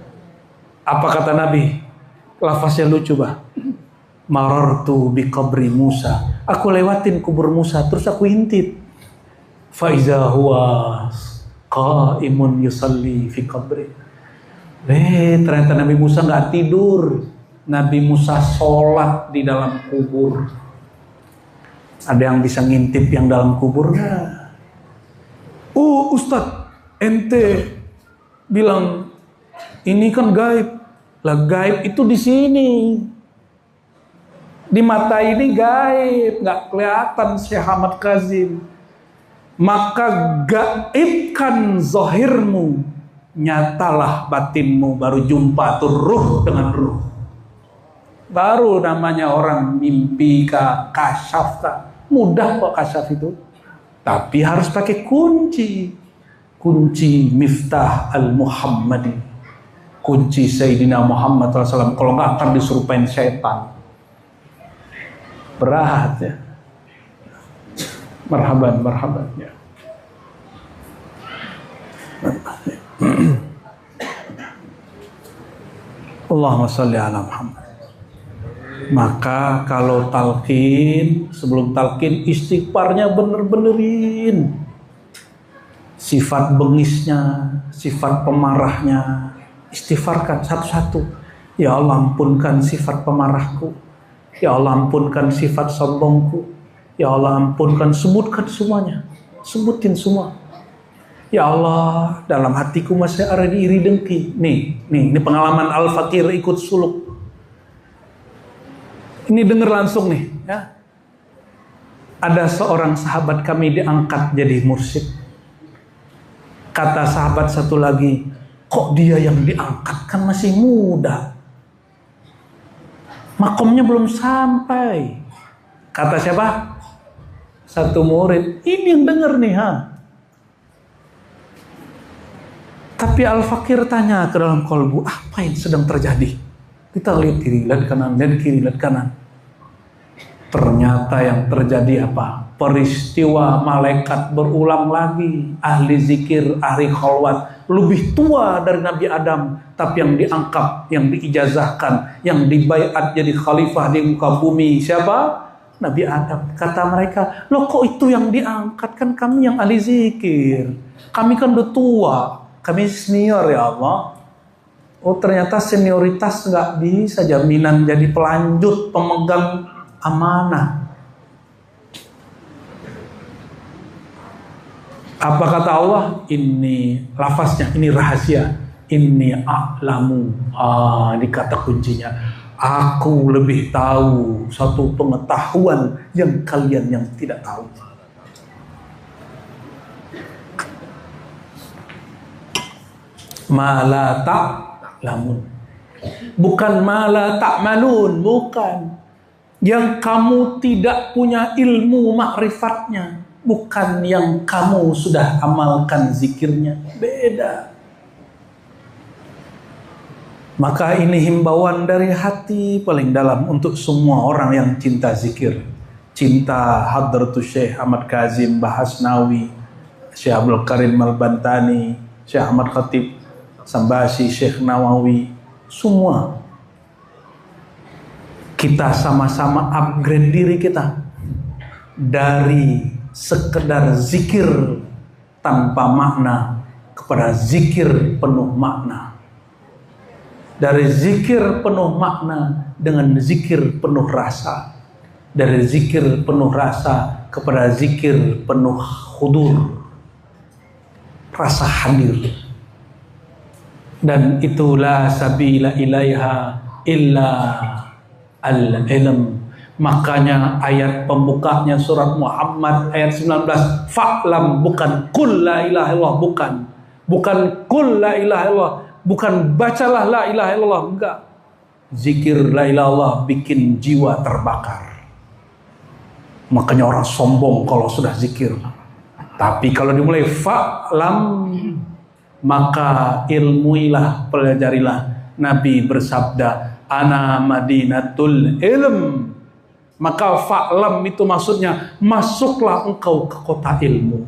Apa kata Nabi? Lafaznya lucu bah. Marartu bi qabri Musa. Aku lewatin kubur Musa, terus aku intip. Fa iza huwa qaimun yusalli fi qabri. Ternyata Nabi Musa nggak tidur. Nabi Musa sholat di dalam kubur. Ada yang bisa ngintip yang dalam kubur nggak? Oh Ustadz, ente bilang ini kan gaib. Lah gaib itu di sini. Di mata ini gaib, nggak kelihatan Syekh Ahmad Kazim. Maka gaibkan zahirmu, nyatalah batinmu, baru jumpa tuh ruh dengan ruh. Baru namanya orang mimpi kasyaf. Mudah kok kasyaf itu. Tapi harus pakai kunci. Kunci Miftah al-Muhammadi. Kunci Sayyidina Muhammad SAW. Kalau nggak akan disurupain setan. Berat ya. Marhaban ya. Allahumma sholli ala Muhammad. Maka kalau talqin, sebelum talqin istighfarnya bener-benerin. Sifat bengisnya, sifat pemarahnya, istighfarkan satu-satu. Ya Allah, ampunkan sifat pemarahku. Ya Allah, ampunkan sifat sombongku. Ya Allah, ampunkan, sebutkan semuanya. Sebutin semua. Ya Allah, dalam hatiku masih ada iri dengki. Nih, ini pengalaman Al-Fakir ikut suluk. Ini denger langsung nih, ya. Ada seorang sahabat kami diangkat jadi mursyid. Kata sahabat satu lagi, kok dia yang diangkat, kan masih muda. Makomnya belum sampai. Kata siapa? Satu murid. Ini yang denger nih, ha. Tapi Al-Fakir tanya ke dalam kolbu, apa yang sedang terjadi? Kita lihat kiri, lihat kanan, lihat kiri, lihat kanan. Ternyata yang terjadi apa? Peristiwa malaikat berulang lagi. Ahli zikir, ahli khalwat, lebih tua dari Nabi Adam, tapi yang diangkat, yang diijazahkan, yang dibaiat jadi khalifah di muka bumi. Siapa? Nabi Adam. Kata mereka, loh kok itu yang diangkat? Kan kami yang ahli zikir. Kami kan udah tua. Kami senior ya Allah. Oh ternyata senioritas nggak bisa jaminan jadi pelanjut, pemegang amanah. Apa kata Allah? Ini lafaznya, ini rahasia. Ini a'lamu. Ini kata kuncinya. Aku lebih tahu satu pengetahuan yang kalian yang tidak tahu. Mala ta'lamun. Bukan mala ta'malun, bukan. Yang kamu tidak punya ilmu makrifatnya, bukan yang kamu sudah amalkan zikirnya. Beda. Maka ini himbauan dari hati paling dalam untuk semua orang yang cinta zikir. Cinta Hadratus Syekh Ahmad Kazim Bahasnawi, Syekh Abdul Karim Al-Bantani, Syekh Ahmad Khatib Sambasi, Syekh Nawawi, semua kita sama-sama upgrade diri kita dari sekedar zikir tanpa makna kepada zikir penuh makna, dari zikir penuh makna dengan zikir penuh rasa, dari zikir penuh rasa kepada zikir penuh hudur, rasa hadir. Dan itulah sabila ilaiha illa al-ilm. Makanya ayat pembukanya surat Muhammad ayat 19, fa'lam, bukan kul la ilaha illallah, bukan kul la ilaha illallah, bukan bacalah la ilaha illallah, enggak. Zikir la ilaha illallah bikin jiwa terbakar. Makanya orang sombong kalau sudah zikir. Tapi kalau dimulai fa'lam, maka ilmuilah, pelajarilah. Nabi bersabda, ana madinatul ilm. Maka fa'lam itu maksudnya masuklah engkau ke kota ilmu.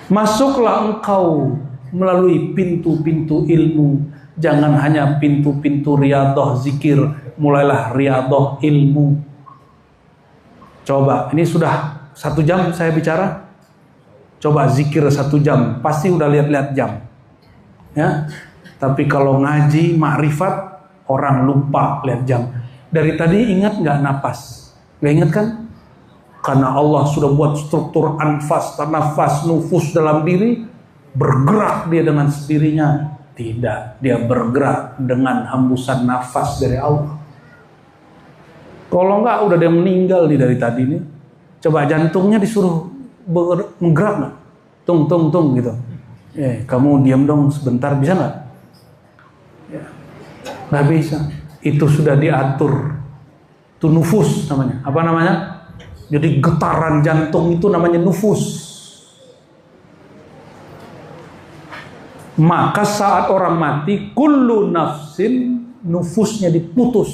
Masuklah engkau melalui pintu-pintu ilmu. Jangan hanya pintu-pintu riyadhah zikir, mulailah riyadhah ilmu. Coba, ini sudah 1 jam saya bicara. Coba zikir 1 jam, pasti udah lihat-lihat jam, ya. Tapi kalau ngaji makrifat, orang lupa lihat jam. Dari tadi ingat nggak napas? Nggak ingat kan? Karena Allah sudah buat struktur anfas, nafas, nufus dalam diri, bergerak dia dengan sendirinya. Tidak, dia bergerak dengan hembusan nafas dari Allah. Kalau enggak udah dia meninggal nih dari tadi nih. Coba jantungnya disuruh menggerak nggak? Tung gitu. Kamu diam dong sebentar, bisa nggak? Ya. Nggak bisa. Itu sudah diatur. Itu nufus namanya. Apa namanya? Jadi getaran jantung itu namanya nufus. Maka saat orang mati, kullu nafsin, nufusnya diputus.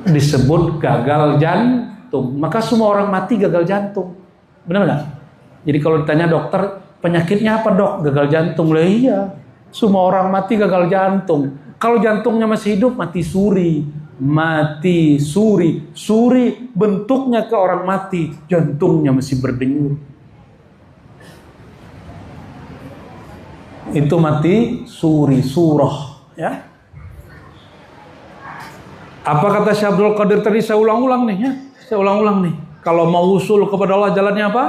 Disebut gagal jantung. Maka semua orang mati gagal jantung. Benar nggak? Jadi kalau ditanya dokter, penyakitnya apa dok? Gagal jantung. Lah iya, semua orang mati gagal jantung. Kalau jantungnya masih hidup, mati suri. Mati suri. Suri bentuknya ke orang mati, jantungnya masih berdenyut. Itu mati suri, surah, ya. Apa kata Syekh Abdul Qadir tadi? Saya ulang-ulang nih, ya. Saya ulang-ulang nih. Kalau mau usul kepada Allah, jalannya apa?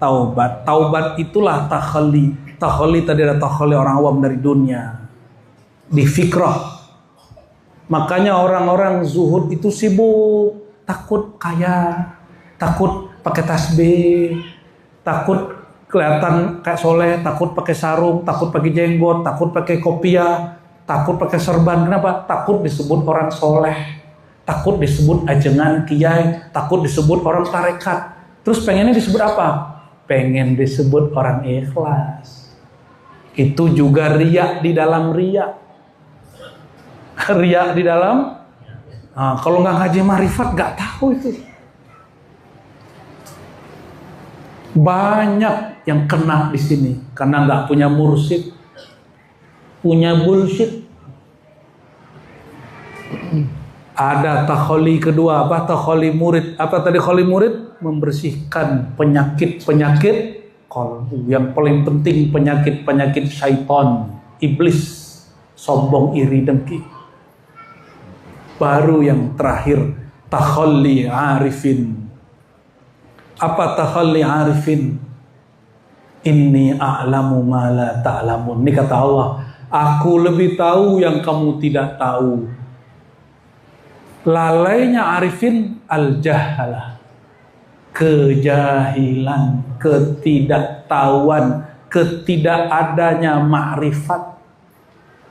Taubat. Taubat itulah takhalli. Takhalli tadi ada takhalli orang awam dari dunia. Di fikrah. Makanya orang-orang zuhud itu sibuk, takut kaya, takut pakai tasbih, takut kelihatan kayak soleh, takut pakai sarung, takut pakai jenggot, takut pakai kopiah, takut pakai serban. Kenapa? Takut disebut orang soleh, takut disebut ajengan kiai, takut disebut orang tarekat. Terus pengennya disebut apa? Pengen disebut orang ikhlas. Itu juga riak di dalam riak. Riak di dalam. Nah, kalau nggak ngaji marifat nggak tahu itu. Banyak yang kena di sini karena nggak punya mursyid, punya bullshit. Ada takhalli kedua, apa takhalli murid? Apa tadi takhalli murid? Membersihkan penyakit-penyakit qalbu. Yang paling penting penyakit-penyakit syaitan, iblis, sombong, iri, dengki. Baru yang terakhir takhalli arifin. Apa takhalli arifin? Inni a'lamu ma la ta'lamun. Ini kata Allah, aku lebih tahu yang kamu tidak tahu. Lalainya arifin al-jahalah. Kejahilan, ketidaktahuan, ketidakadanya ma'rifat.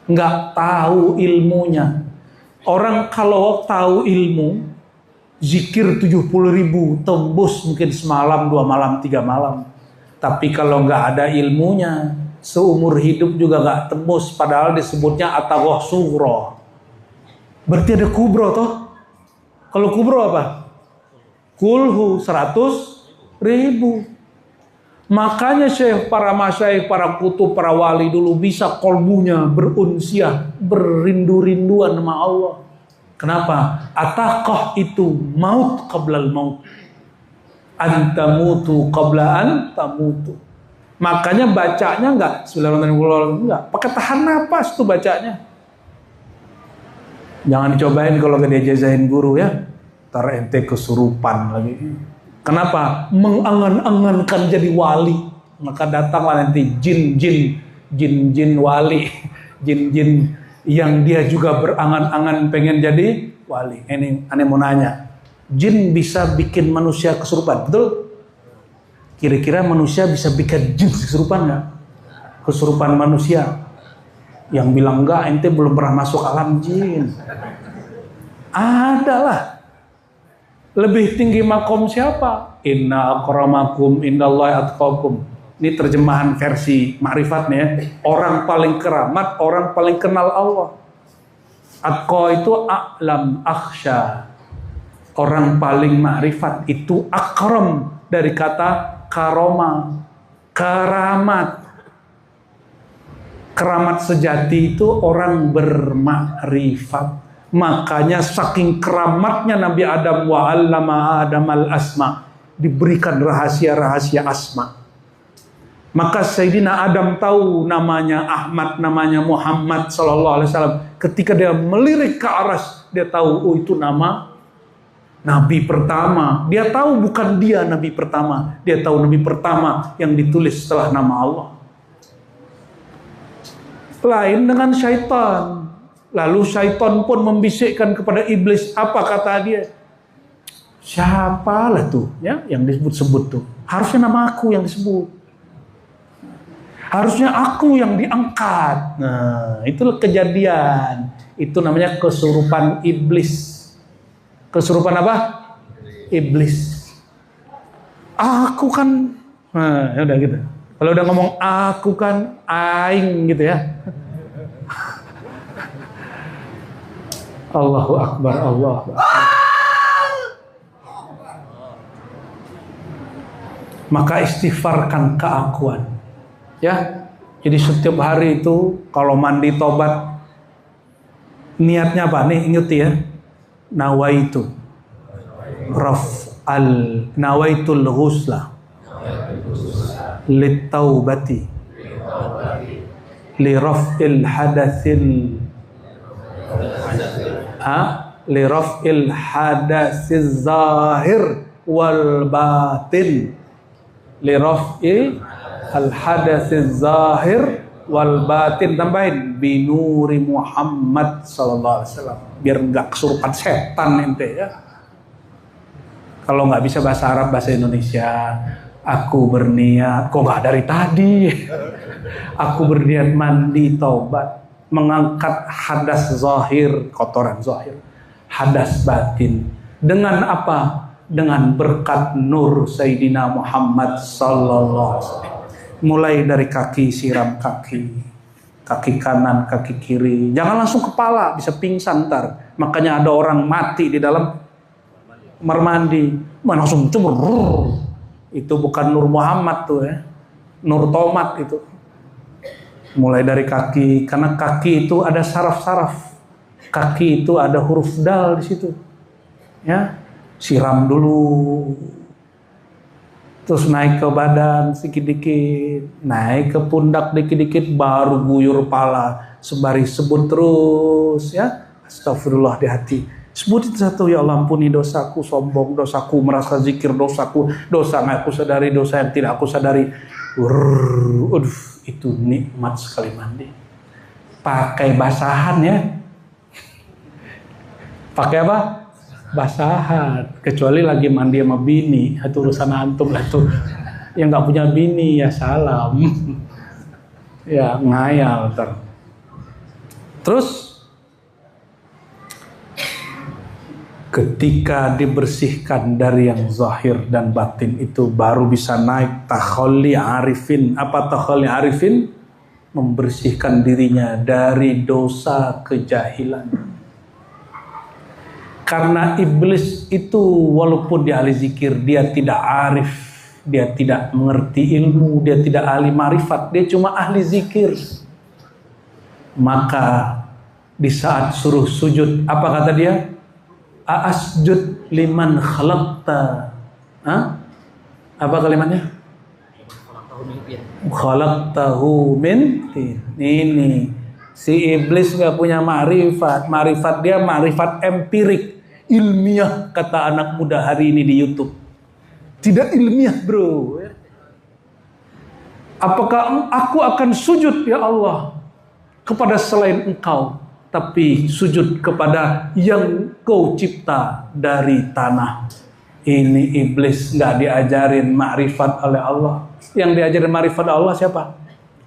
Nggak tahu ilmunya. Orang kalau tahu ilmu, zikir 70.000, tembus mungkin semalam, 2 malam, 3 malam. Tapi kalau nggak ada ilmunya, seumur hidup juga nggak tembus. Padahal disebutnya atawah sughra. Berarti ada kubro toh. Kalau kubro apa? Kulhu 100.000. Makanya para masyaikh, para kutub, para wali dulu bisa kolbunya berunsiah, berindu-rinduan sama Allah. Kenapa? Ataqah itu maut qablal maut. Antamutu qabla an tamutu. Makanya bacanya enggak Bismillahirrahmanirrahim, enggak. Pakai tahan napas tuh bacanya. Jangan dicobain kalau gak diajazain guru ya. Ntar ente kesurupan lagi. Kenapa? Mengangan-angankan jadi wali. Maka datanglah nanti jin wali. Jin yang dia juga berangan-angan pengen jadi wali. Ini aneh mau nanya. Jin bisa bikin manusia kesurupan, betul? Kira-kira manusia bisa bikin jin kesurupan nggak? Kesurupan manusia. Yang bilang enggak, ente belum pernah masuk alam jin. Adalah. Lebih tinggi makom siapa? Inna akramakum indallahi atqakum. Ini terjemahan versi ma'rifatnya ya. Orang paling keramat, orang paling kenal Allah. Atqa itu a'lam, akhsha. Orang paling ma'rifat itu akram, dari kata karoma, keramat. Keramat sejati itu orang bermakrifat. Makanya saking keramatnya Nabi Adam, wa 'allama Adamal asma, diberikan rahasia-rahasia asma. Maka Sayyidina Adam tahu namanya Ahmad, namanya Muhammad sallallahu alaihi wasallam. Ketika dia melirik ke aras, dia tahu oh itu nama Nabi pertama. Dia tahu bukan dia Nabi pertama. Dia tahu Nabi pertama yang ditulis setelah nama Allah. Lain dengan syaitan. Lalu syaitan pun membisikkan kepada iblis. Apa kata dia? Siapalah tuh ya yang disebut-sebut tuh? Harusnya nama aku yang disebut. Harusnya aku yang diangkat. Nah, itulah kejadian. Itu namanya kesurupan iblis. Kesurupan apa? Iblis. Aku kan, nah, ya udah gitu. Kalau udah ngomong aku kan, aing gitu ya. Allahu Akbar, Allahu Akbar. Maka istighfarkan keakuan. Ya, jadi setiap hari itu kalau mandi tobat, niatnya apa? Nih ingat ya. Nawaitu nawaitul ghusla litaubati liraf'il hadatsil liraf'il hadatsiz zahir wal batin liraf'il hadatsiz zahir wal batin, tambahin binuri Muhammad sallallahu alaihi wasallam, biar enggak kesurupan setan ente ya. Kalau nggak bisa bahasa Arab, bahasa Indonesia. Aku berniat, kok nggak dari tadi? Aku berniat mandi taubat, mengangkat hadas zahir, kotoran zahir, hadas batin. Dengan apa? Dengan berkat nur Sayyidina Muhammad sallallahu alaihi wasallam. Mulai dari kaki, siram kaki kanan, kaki kiri. Jangan langsung kepala, bisa pingsan ntar. Makanya ada orang mati di dalam kamar mandi, langsung cemur. Itu bukan Nur Muhammad tuh ya, Nur Tomat itu. Mulai dari kaki, karena kaki itu ada saraf-saraf. Kaki itu ada huruf dal di situ. Ya, siram dulu. Terus naik ke badan sedikit-dikit, naik ke pundak dikit-dikit, baru guyur pala. Sembari sebut terus ya, astagfirullah di hati. Sebut itu satu, ya Allah ampuni dosaku, sombong dosaku, merasa zikir dosaku, dosa yang aku sadari, dosa yang tidak aku sadari. Itu nikmat sekali mandi. Pakai basahan ya. Pakai apa? Basahan. Kecuali lagi mandi sama bini, itu urusan antum lah tuh. Yang nggak punya bini ya salam. Ya ngayal ntar. Terus ketika dibersihkan dari yang zahir dan batin itu baru bisa naik takhalli arifin. Apa takhalli arifin? Membersihkan dirinya dari dosa kejahilan. Karena iblis itu walaupun dia ahli zikir, dia tidak arif, dia tidak mengerti ilmu, dia tidak ahli marifat, dia cuma ahli zikir. Maka di saat suruh sujud, apa kata dia? Asjud liman khalaqta. Apa kalimatnya? Khalaqtahu min tin. Ini si iblis nggak punya marifat. Marifat dia marifat empirik, ilmiah, kata anak muda hari ini di YouTube. Tidak ilmiah, bro. Apakah aku akan sujud ya Allah kepada selain Engkau? Tapi sujud kepada yang Kau cipta dari tanah. Ini iblis nggak diajarin ma'rifat oleh Allah. Yang diajarin ma'rifat Allah siapa?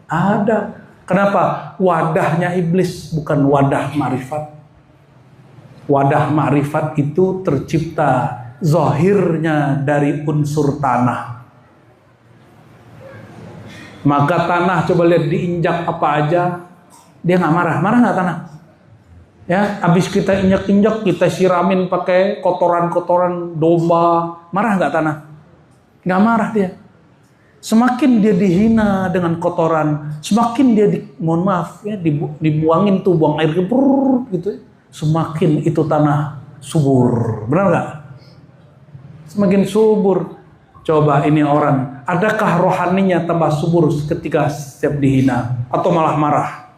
Ada. Kenapa? Wadahnya iblis bukan wadah ma'rifat. Wadah ma'rifat itu tercipta zahirnya dari unsur tanah. Maka tanah coba lihat diinjak apa aja, dia nggak marah. Marah nggak tanah? Ya, habis kita injak-injak, kita siramin pakai kotoran-kotoran domba, marah nggak tanah? Nggak marah dia. Semakin dia dihina dengan kotoran, semakin dia mohon maaf ya, dibuangin tuh, buang air gitu, semakin itu tanah subur. Benar nggak? Semakin subur. Coba ini orang, adakah rohaninya tambah subur ketika setiap dihina atau malah marah?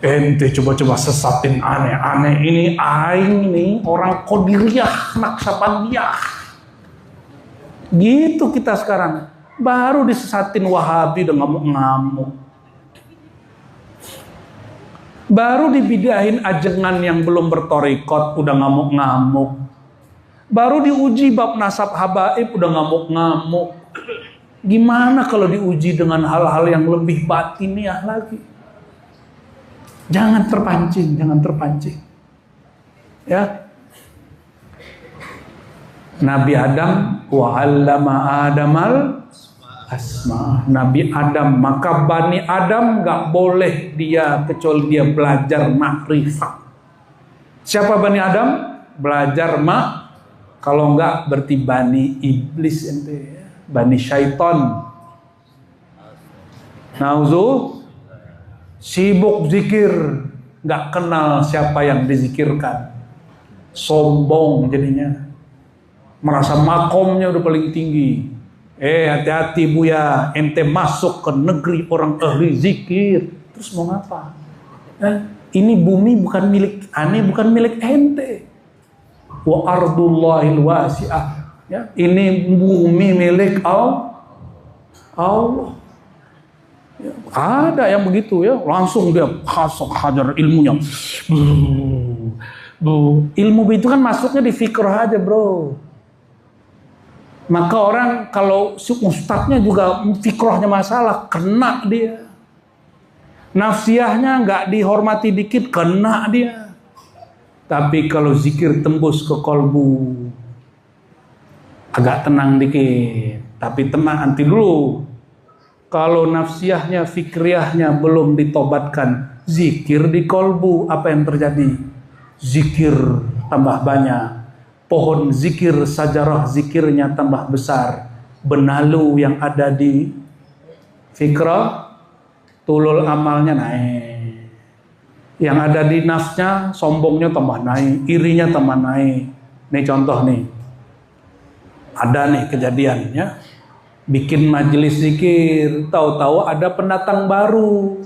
Ente coba-coba sesatin aneh-aneh ini, aing nih orang Qadiriyah, Naksabandiyah. Gitu kita sekarang. Baru disesatin Wahabi udah ngamuk-ngamuk. Baru dibidahin ajengan yang belum bertorikot udah ngamuk-ngamuk. Baru diuji bab nasab habaib udah ngamuk-ngamuk. Gimana kalau diuji dengan hal-hal yang lebih batiniah lagi? Jangan terpancing, jangan terpancing. Ya. Nabi Adam wa 'allama Adamal asma. Nabi Adam, maka Bani Adam gak boleh dia kecuali dia belajar makrifat. Siapa Bani Adam? Belajar kalau enggak berarti Bani Iblis ente, Bani Syaiton. Nauzu, sibuk zikir, gak kenal siapa yang dizikirkan. Sombong jadinya, merasa makomnya udah paling tinggi. Hati-hati Buya, ente masuk ke negeri orang ahli zikir, terus mau ngapa? Ini bumi bukan milik ane, bukan milik ente. Wa ardullahil wasi'ah. Ya, ini bumi milik Allah. Ya, ada yang begitu ya, langsung dia hajar ilmunya. Ilmu itu kan masuknya di fikrah aja, bro. Maka orang kalau ustadznya juga fikrahnya masalah, kena dia. Nafsiyahnya nggak dihormati dikit, kena dia. Tapi kalau zikir tembus ke kolbu, agak tenang dikit. Tapi tenang nanti dulu. Kalau nafsiyahnya, fikriyahnya belum ditobatkan, zikir di kolbu, apa yang terjadi? Zikir tambah banyak. Pohon zikir, sajarah zikirnya tambah besar. Benalu yang ada di fikrah, tulul amalnya naik. Yang ada di nafsnya, sombongnya tambah naik, irinya tambah naik. Nih contoh nih, ada nih kejadiannya, bikin majelis zikir, tahu-tahu ada pendatang baru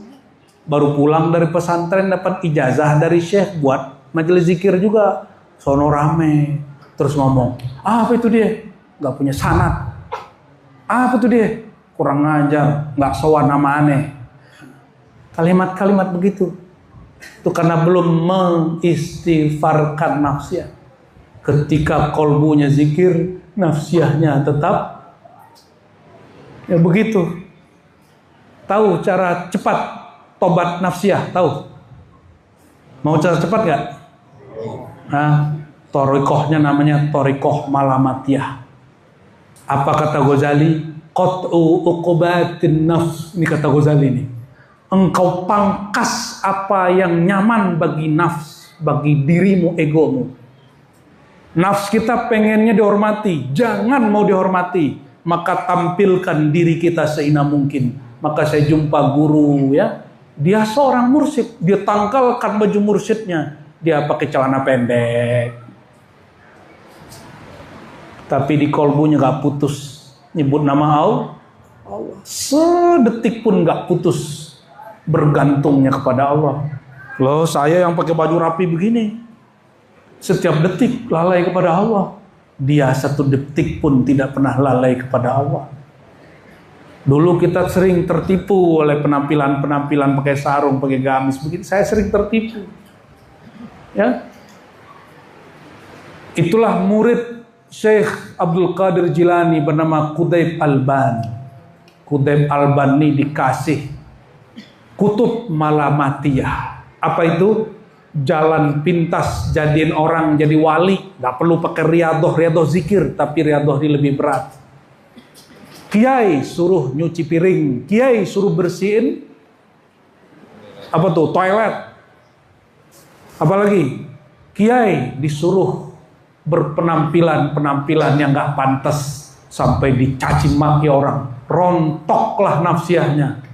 pulang dari pesantren dapat ijazah dari syekh buat majelis zikir juga, sono rame, terus ngomong, apa itu dia? Gak punya sanad. Apa itu dia? Kurang ngajar, gak sowan nama aneh. Kalimat-kalimat begitu. Itu karena belum mengistighfarkan nafsiyah. Ketika kolbunya zikir, nafsiyahnya tetap ya begitu. Tahu cara cepat tobat nafsiyah? Tahu? Mau cara cepat gak? Torikohnya namanya torikoh malamatiyah. Apa kata Ghazali? Qat'u uqubatin nafs. Ini kata Ghazali nih. Engkau pangkas apa yang nyaman bagi nafs, bagi dirimu, egomu. Nafs kita pengennya dihormati, jangan mau dihormati, maka tampilkan diri kita seina mungkin. Maka saya jumpa guru ya, dia seorang mursyid, dia tangkalkan baju mursyidnya, dia pakai celana pendek, tapi di kolbunya gak putus nyebut nama Allah, sedetik pun gak putus bergantungnya kepada Allah. Loh, saya yang pakai baju rapi begini, setiap detik lalai kepada Allah. Dia satu detik pun tidak pernah lalai kepada Allah. Dulu kita sering tertipu oleh penampilan-penampilan pakai sarung, pakai gamis begitu. Saya sering tertipu. Ya. Itulah murid Syekh Abdul Qadir Jilani bernama Qutb Albani. Qutb Albani dikasih kutub malamatiyah. Apa itu? Jalan pintas jadiin orang jadi wali. Gak perlu pakai riadoh zikir, tapi riadoh ini lebih berat. Kiai suruh nyuci piring, kiai suruh bersihin apa tuh, toilet. Apalagi kiai disuruh berpenampilan yang gak pantas sampai dicaci maki orang. Rontoklah nafsiyahnya.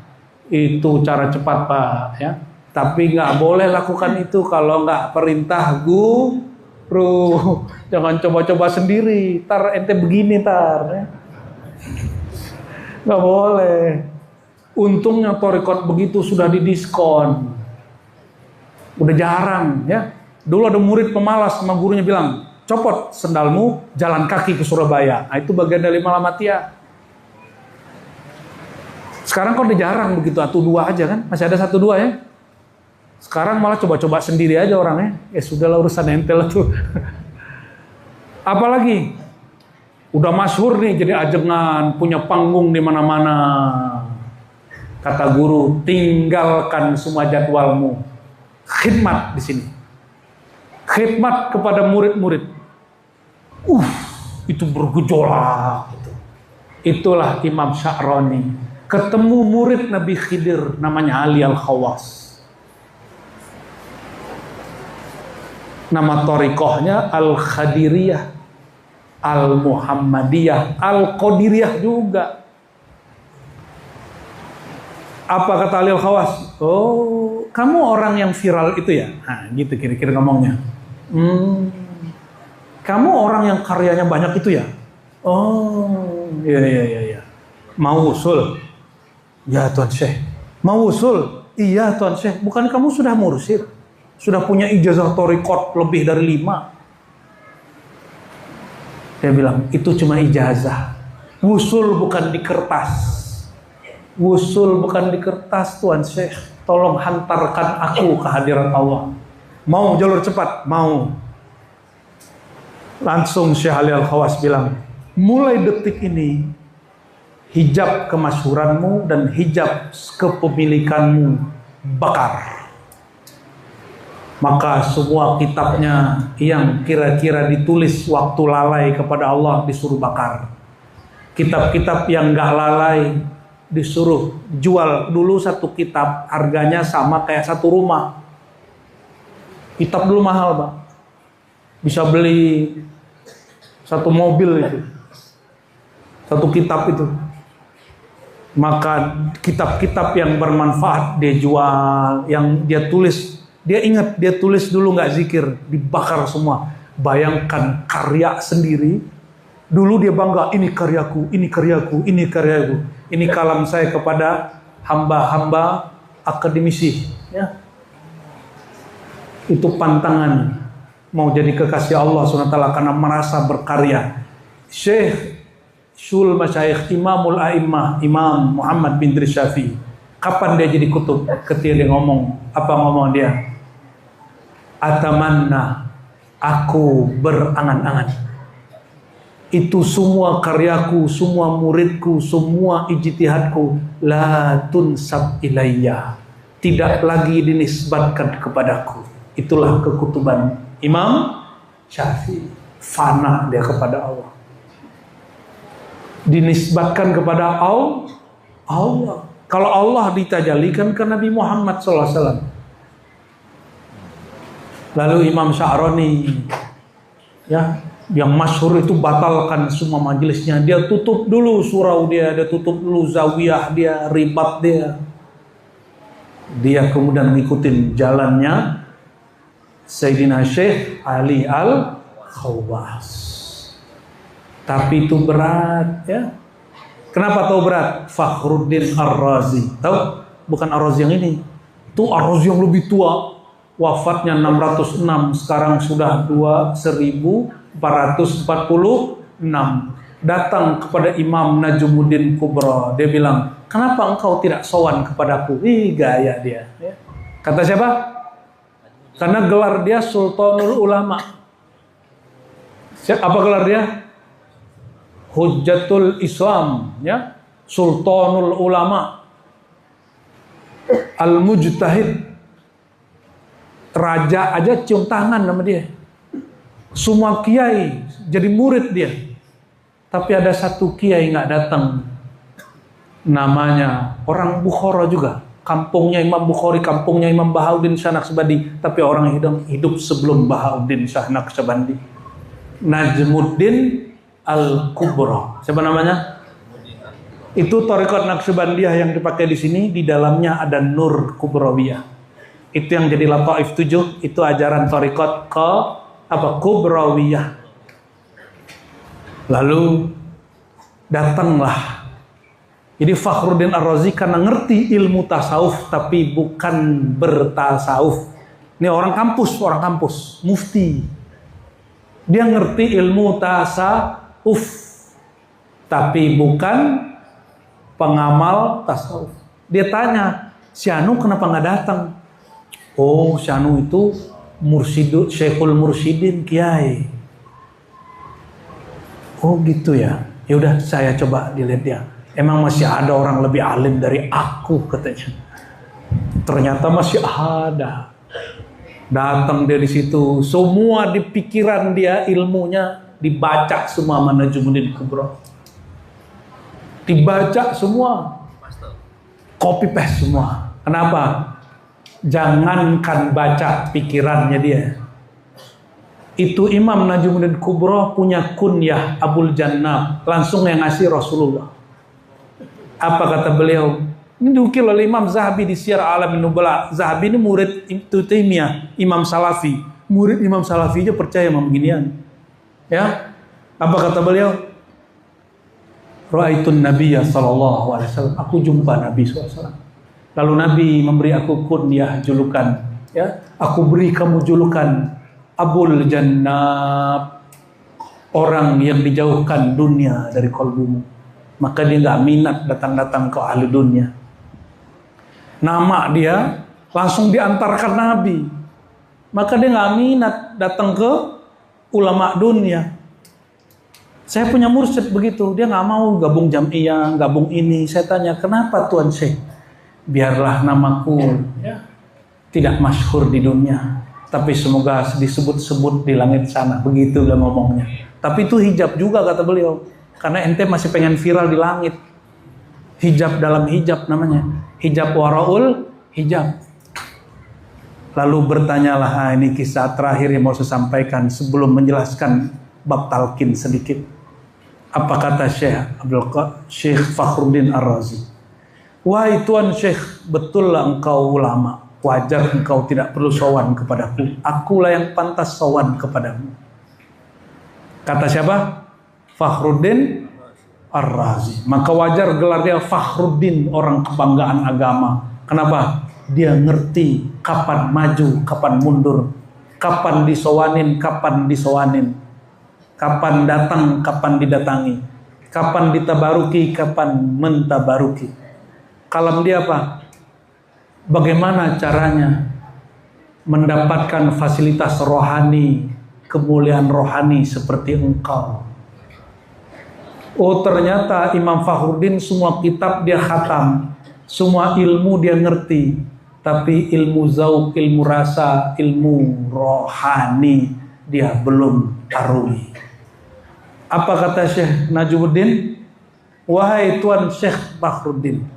Itu cara cepat, Pak, ya. Tapi nggak boleh lakukan itu kalau nggak perintah guru. Jangan coba-coba sendiri. Tar ente begini ya. Nggak boleh. Untungnya torikot begitu sudah didiskon. Udah jarang ya. Dulu ada murid pemalas sama gurunya bilang, copot sendalmu, jalan kaki ke Surabaya. Nah, itu bagian dari malamatiyah. Sekarang kok udah jarang begitu, 1-2 aja kan? Masih ada 1-2 ya? Sekarang malah coba-coba sendiri aja orangnya. Ya sudahlah urusan entel tuh. Apalagi udah masyhur nih jadi ajengan, punya panggung di mana-mana. Kata guru, tinggalkan semua jadwalmu. Khidmat di sini. Khidmat kepada murid-murid. Itu bergejolak. Itulah Imam Sya'rani. Ketemu murid Nabi Khidir namanya Ali Al-Khawas. Nama thariqahnya Al-Khadiriyah, Al-Muhammadiyah, Al-Qadiriyah juga. Apa kata Ali Al-Khawas? Oh, kamu orang yang viral itu ya? Nah, gitu kira-kira ngomongnya. Kamu orang yang karyanya banyak itu ya? Oh, iya. Mau usul? Ya Tuan Syekh. Mau usul? Iya Tuan Syekh. Bukan kamu sudah mursyid? Sudah punya ijazah thariqat lebih dari 5. Dia bilang, itu cuma ijazah. Wusul bukan di kertas. Wusul bukan di kertas Tuan Syekh. Tolong hantarkan aku ke hadirat Allah. Mau jalur cepat? Mau. Langsung Syekh Ali Al-Khawas bilang, mulai detik ini, hijab kemasyhuranmu dan hijab kepemilikanmu bakar. Maka semua kitabnya yang kira-kira ditulis waktu lalai kepada Allah disuruh bakar. Kitab-kitab yang gak lalai disuruh jual. Dulu satu kitab harganya sama kayak satu rumah. Kitab dulu mahal, Pak. Bisa beli satu mobil itu. Satu kitab itu. Maka kitab-kitab yang bermanfaat dia jual, yang dia tulis. Dia ingat, dia tulis dulu nggak zikir, dibakar semua. Bayangkan karya sendiri. Dulu dia bangga, ini karyaku, ini karyaku, ini karyaku. Ini kalam saya kepada hamba-hamba akademisi. Ya. Itu pantangan. Mau jadi kekasih Allah SWT karena merasa berkarya. Syekh Syul Masyayikh Imamul A'immah, Imam Muhammad bin Idris Syafi'i. Kapan dia jadi kutub? Ketika dia ngomong, apa ngomong dia? Atamanna, aku berangan-angan. Itu semua karyaku, semua muridku, semua ijtihadku, la tunsab ilayya, tidak lagi dinisbatkan kepadaku. Itulah kekutuban Imam Syafi'i. Fana dia kepada Allah. Dinisbatkan kepada Allah. Kalau Allah ditajalikan ke Nabi Muhammad SAW. Lalu Imam Sya'rani, ya, yang masyhur itu batalkan semua majelisnya. Dia tutup dulu surau dia tutup dulu zawiyah dia, ribat dia. Dia kemudian ngikutin jalannya Sayyidina Syekh Ali Al-Khawas. Tapi itu berat, ya. Kenapa tahu berat? Fakhruddin Ar-Razi. Tahu? Bukan Ar-Razi yang ini. Itu Ar-Razi yang lebih tua. Wafatnya 606, sekarang sudah 1446. Datang kepada Imam Najmuddin Kubra. Dia bilang, kenapa engkau tidak sowan kepadaku? Ih, gaya dia. Ya. Kata siapa? Karena gelar dia Sultanul Ulama. Apa gelar dia? Hujjatul Islam, ya, Sultanul Ulama, Al-Mujtahid. Raja aja cium tangan sama dia. Semua kiai jadi murid dia. Tapi ada satu kiai nggak datang. Namanya orang Bukhara juga. Kampungnya Imam Bukhari, kampungnya Imam Bahauddin Shah Naqsyabandi. Tapi orang yang hidup sebelum Bahauddin Shah Naqsyabandi. Najmuddin Al-Kubra. Siapa namanya? Itu thariqat Naqsyabandiyah yang dipakai di sini. Di dalamnya ada Nur Kubrawiyah. Itu yang jadi Lataif 7. Itu ajaran thariqat Kubrawiyah. Lalu datanglah. Jadi Fakhruddin Ar-Razi karena ngerti ilmu tasawuf tapi bukan bertasawuf. Ini orang kampus, mufti. Dia ngerti ilmu tasawuf tapi bukan pengamal tasawuf. Dia tanya, si Anu kenapa nggak datang? Oh, Syanu itu Syekhul Mursyidin Kiai. Oh gitu ya. Ya udah, saya coba dilihat dia. Emang masih ada orang lebih alim dari aku, katanya. Ternyata masih ada. Datang dia di situ, semua di pikiran dia ilmunya dibaca semua sama Najmuddin Kubro. Dibaca semua. Copy paste semua. Kenapa? Jangankan baca pikirannya dia. Itu Imam Najmuddin Kubro punya kunyah Abul Jannah, langsung yang ngasih Rasulullah. Apa kata beliau? Ini diukir oleh Imam Zahabi di Syiar A'lamin Nubala. Zahabi ini murid Ibnu Taimiyah, Imam Salafi. Murid Imam Salafi aja percaya sama beginian. Ya, apa kata beliau? Ra'aitun Nabiyya sallallahu alaihi wasallam. Aku jumpa Nabi SAW. Lalu Nabi memberi aku kunyah, julukan. Ya, aku beri kamu julukan Abul Jannah, orang yang dijauhkan dunia dari kalbumu. Maka dia nggak minat datang-datang ke ahli dunia. Nama dia langsung diantarkan Nabi. Maka dia nggak minat datang ke ulama dunia. Saya punya mursyid begitu, dia nggak mau gabung jam'iyah, gabung ini. Saya tanya, kenapa Tuan Syekh? Biarlah namaku tidak masyhur di dunia, tapi semoga disebut-sebut di langit sana. Begitu dia ngomongnya. Tapi itu hijab juga kata beliau, karena ente masih pengen viral di langit. Hijab dalam hijab namanya, hijab waraul hijab. Lalu bertanyalah, ini kisah terakhir yang mau saya sampaikan sebelum menjelaskan bab talqin sedikit. Apa kata Syekh Fakhruddin Ar-Razi? Wahai Tuan Syekh, betullah engkau ulama. Wajar engkau tidak perlu sowan kepadaku. Akulah yang pantas sowan kepadamu. Kata siapa? Fakhruddin Ar-Razi. Maka wajar gelar dia Fakhruddin, orang kebanggaan agama. Kenapa? Dia ngerti kapan maju, kapan mundur, kapan disowanin, kapan disowanin, kapan datang, kapan didatangi, kapan ditabaruki, kapan mentabaruki. Kalam dia apa? Bagaimana caranya mendapatkan fasilitas rohani, kemuliaan rohani seperti engkau. Oh, ternyata Imam Fakhruddin semua kitab dia khatam, semua ilmu dia ngerti, tapi ilmu zauq, ilmu rasa, ilmu rohani dia belum arungi. Apa kata Syekh Najmuddin? Wahai Tuan Syekh Fakhruddin,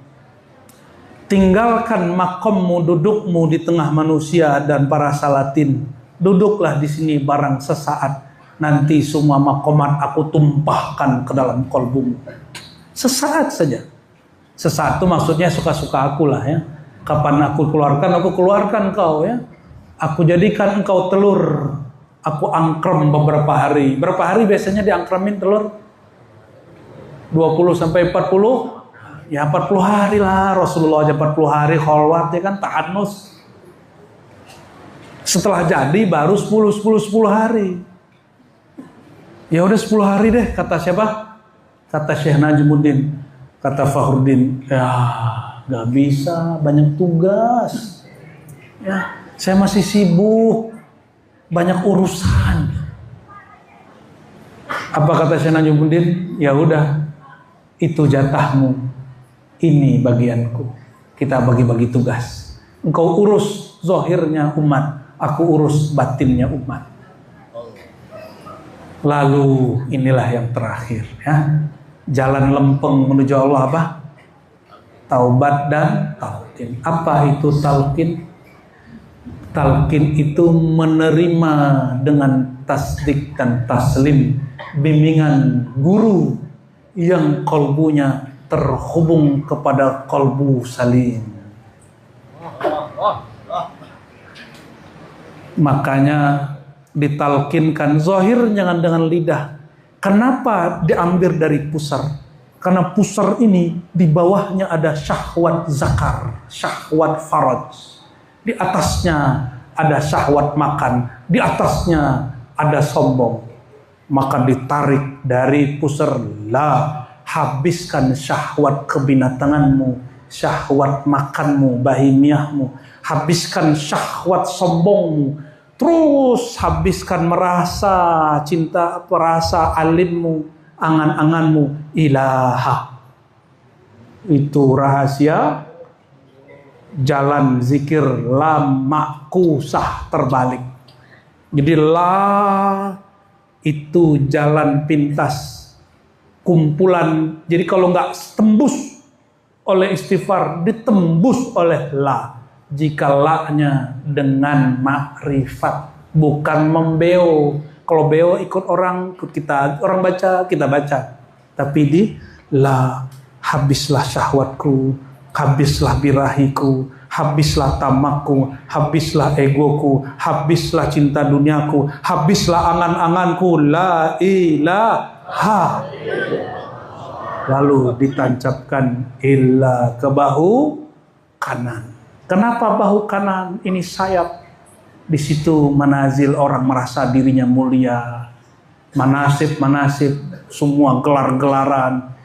tinggalkan makommu, dudukmu di tengah manusia dan para salatin. Duduklah di sini barang sesaat. Nanti semua makomat aku tumpahkan ke dalam kolbumu. Sesaat saja. Sesaat itu maksudnya suka-suka aku lah ya. Kapan aku keluarkan kau ya. Aku jadikan engkau telur. Aku angkrem beberapa hari. Berapa hari biasanya diangkremin telur? 20 sampai 40? Ya 40 hari lah, Rasulullah aja 40 hari kholwat ya kan, tahanus. Setelah jadi baru 10 hari. Ya udah 10 hari deh, kata siapa? Kata Syekh Najmuddin. Kata Fakhruddin, ya gak bisa, banyak tugas. Ya, saya masih sibuk, banyak urusan. Apa kata Syekh Najmuddin? Ya udah, itu jatahmu. Ini bagianku. Kita bagi-bagi tugas. Engkau urus zahirnya umat, aku urus batinnya umat. Lalu inilah yang terakhir ya. Jalan lempeng menuju Allah apa? Taubat dan talqin. Apa itu talqin? Talqin itu menerima dengan tasdik dan taslim bimbingan guru yang kalbunya terhubung kepada kalbu salim. Makanya ditalkinkan zahir jangan dengan lidah. Kenapa diambil dari pusar? Karena pusar ini di bawahnya ada syahwat zakar, syahwat faraj. Di atasnya ada syahwat makan, di atasnya ada sombong. Maka ditarik dari pusar, la habiskan syahwat kebinatanganmu, syahwat makanmu, bahimiahmu, habiskan syahwat sombongmu, terus habiskan merasa cinta, merasa alimmu, angan-anganmu, ilaha. Itu rahasia jalan zikir lam makusah terbalik. Jadi la itu jalan pintas, kumpulan. Jadi kalau nggak tembus oleh istighfar, ditembus oleh la. Jika la-nya dengan makrifat, bukan membeo. Kalau beo ikut orang, ikut kita, orang baca, kita baca. Tapi di la, habislah syahwatku, habislah birahiku, habislah tamakku, habislah egoku, habislah cinta duniaku, habislah angan-anganku, la ilaha. Lalu ditancapkan illa ke bahu kanan. Kenapa bahu kanan? Ini sayap. Di situ manazil orang merasa dirinya mulia. Manasib, semua gelar-gelaran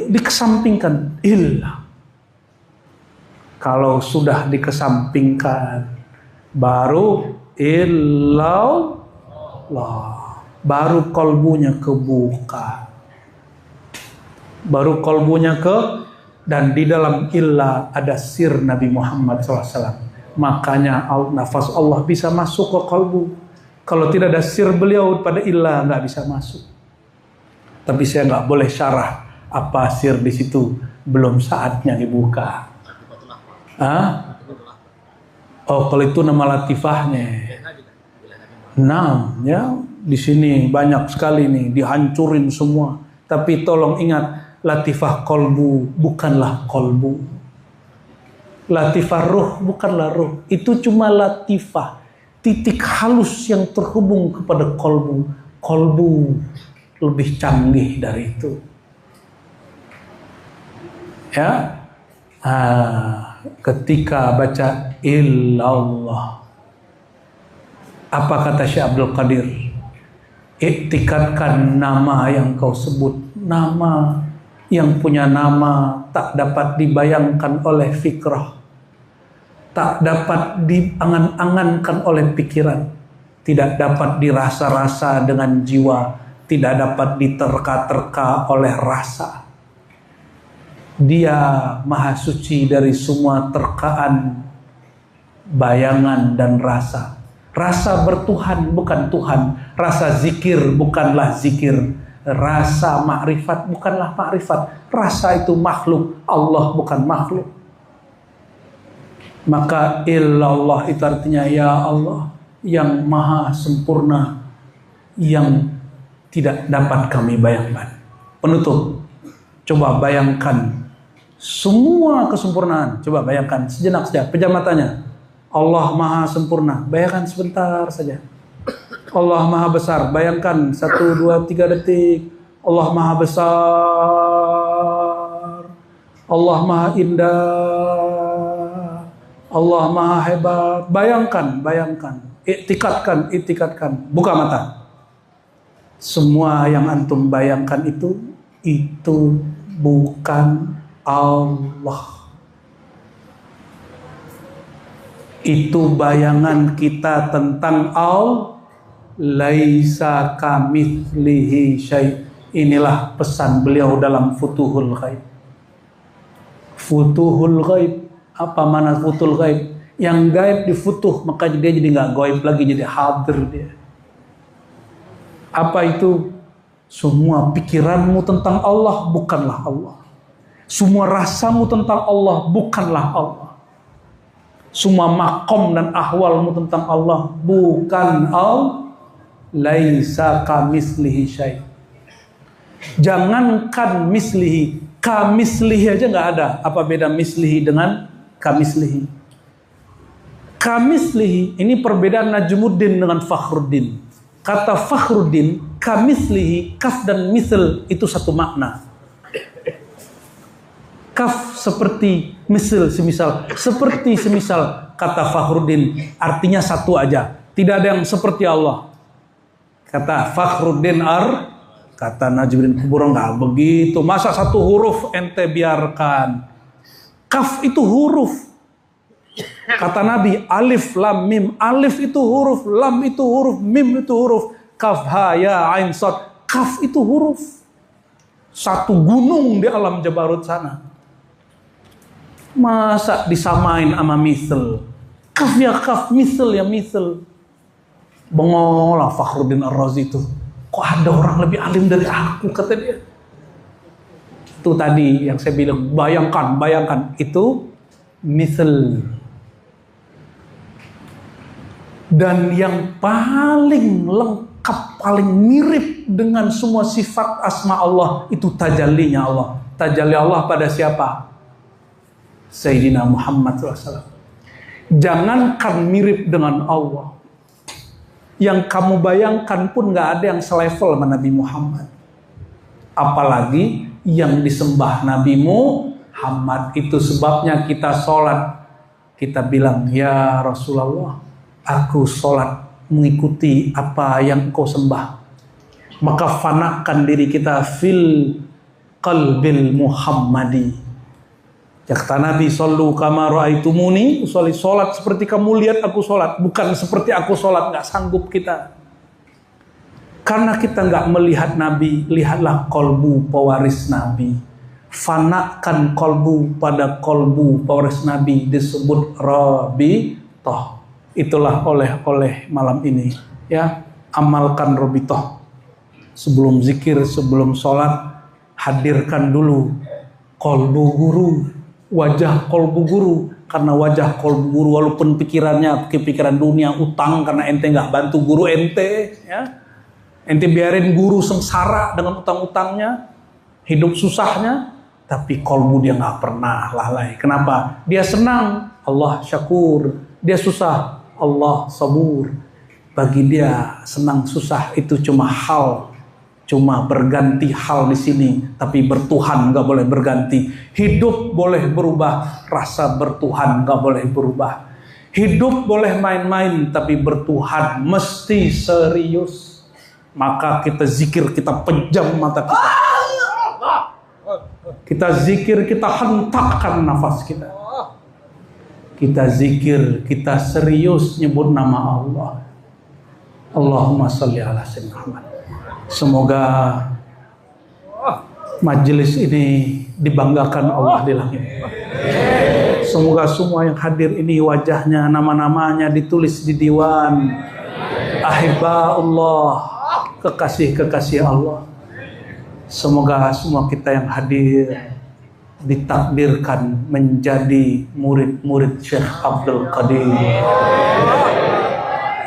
dikesampingkan. Illa. Kalau sudah dikesampingkan, baru illallah, baru kolbunya kebuka, baru kolbunya dan di dalam illa ada sir Nabi Muhammad SAW. Makanya nafas Allah bisa masuk ke kolbu. Kalau tidak ada sir beliau pada illa, nggak bisa masuk. Tapi saya nggak boleh syarah apa sir di situ, belum saatnya dibuka. Oh, kalau itu nama latifahnya. Nah, ya di sini banyak sekali nih dihancurin semua. Tapi tolong ingat, latifah kolbu bukanlah kolbu. Latifah ruh bukanlah ruh. Itu cuma latifah, titik halus yang terhubung kepada kolbu. Kolbu lebih canggih dari itu. Ya. Ketika baca illallah, apa kata Syekh Abdul Qadir? Iktikadkan nama yang kau sebut. Nama yang punya nama tak dapat dibayangkan oleh fikrah, tak dapat diangan-angankan oleh pikiran, tidak dapat dirasa-rasa dengan jiwa, tidak dapat diterka-terka oleh rasa. Dia maha suci dari semua terkaan, bayangan dan rasa. Rasa bertuhan bukan Tuhan, rasa zikir bukanlah zikir, rasa makrifat bukanlah makrifat. Rasa itu makhluk, Allah bukan makhluk. Maka illallah itu artinya ya Allah yang maha sempurna, yang tidak dapat kami bayangkan. Penutup, coba bayangkan semua kesempurnaan. Coba bayangkan sejenak saja, pejam matanya. Allah maha sempurna, bayangkan sebentar saja. Allah maha besar, bayangkan 1, 2, 3 detik. Allah maha besar, Allah maha indah, Allah maha hebat. Bayangkan, iktikadkan. Buka mata. Semua yang antum bayangkan itu bukan Allah. Itu bayangan kita tentang Allah. Laisa kamitslihi syai'. Inilah pesan beliau dalam Futuhul Ghaib. Futuhul Ghaib. Apa mana Futuhul Ghaib? Yang gaib difutuh, maka dia jadi nggak gaib lagi, jadi hadir dia. Apa itu? Semua pikiranmu tentang Allah bukanlah Allah. Semua rasamu tentang Allah bukanlah Allah. Semua makom dan ahwalmu tentang Allah bukan Allah. Laisa kamitslihi syai'. Jangankan mislihi, kamislihi aja nggak ada. Apa beda mislihi dengan kamislihi? Kamislihi ini perbedaan Najmuddin dengan Fakhruddin. Kata Fakhruddin, kamislihi, kaf dan misl itu satu makna. Kaf seperti, misl semisal, seperti semisal. Kata Fakhruddin artinya satu aja, tidak ada yang seperti Allah. Kata Fakhruddin kata Najmuddin Kubro, nggak begitu. Masa satu huruf ente biarkan? Kaf itu huruf. Kata Nabi, alif lam mim. Alif itu huruf, lam itu huruf, mim itu huruf. Kaf ha ya ain sad. Kaf itu huruf. Satu gunung di alam Jabarut sana. Masa disamain sama misel? Kaf ya kaf, misel ya misel. Bengolah Fakhruddin Ar-Razi itu. Kok ada orang lebih alim dari aku, kata dia. Itu tadi yang saya bilang, bayangkan itu misal. Dan yang paling lengkap, paling mirip dengan semua sifat asma Allah itu tajallinya Allah. Tajalli Allah pada siapa? Sayyidina Muhammad SAW. Jangankan mirip dengan Allah, yang kamu bayangkan pun gak ada yang selevel sama Nabi Muhammad. Apalagi yang disembah Nabi Muhammad. Itu sebabnya kita sholat, kita bilang, ya Rasulullah, aku sholat mengikuti apa yang kau sembah. Maka fanakan diri kita fil qalbil Muhammadi. Kata Nabi, sallu kama ra'aitumuni usolli, sholat seperti kamu lihat aku sholat, bukan seperti aku sholat. Nggak sanggup kita, karena kita nggak melihat Nabi. Lihatlah kolbu pewaris Nabi. Fanakan kolbu pada kolbu pewaris Nabi, disebut Rabithah. Itulah oleh malam ini, ya. Amalkan Rabithah. Sebelum zikir, sebelum sholat, hadirkan dulu kolbu guru, wajah kolbu guru. Karena wajah kolbu guru, walaupun pikiran dunia, utang karena ente nggak bantu guru ente, ya. Ente biarin guru sengsara dengan utang-utangnya, hidup susahnya, tapi kolbu dia nggak pernah lalai. Kenapa? Dia senang, Allah syakur. Dia susah, Allah sabur. Bagi dia senang susah itu cuma berganti hal di sini, tapi bertuhan nggak boleh berganti. Hidup boleh berubah, rasa bertuhan nggak boleh berubah. Hidup boleh main-main, tapi bertuhan mesti serius. Maka kita zikir, kita pejam mata kita. Kita zikir, kita hentakkan nafas kita. Kita zikir, kita serius nyebut nama Allah. Allahumma sholli ala sayyidina Muhammad. Semoga majelis ini dibanggakan Allah di langit. Semoga semua yang hadir ini wajahnya, nama-namanya ditulis di diwan ahibba Allah, kekasih-kekasih Allah. Semoga semua kita yang hadir ditakdirkan menjadi murid-murid Syekh Abdul Qadir,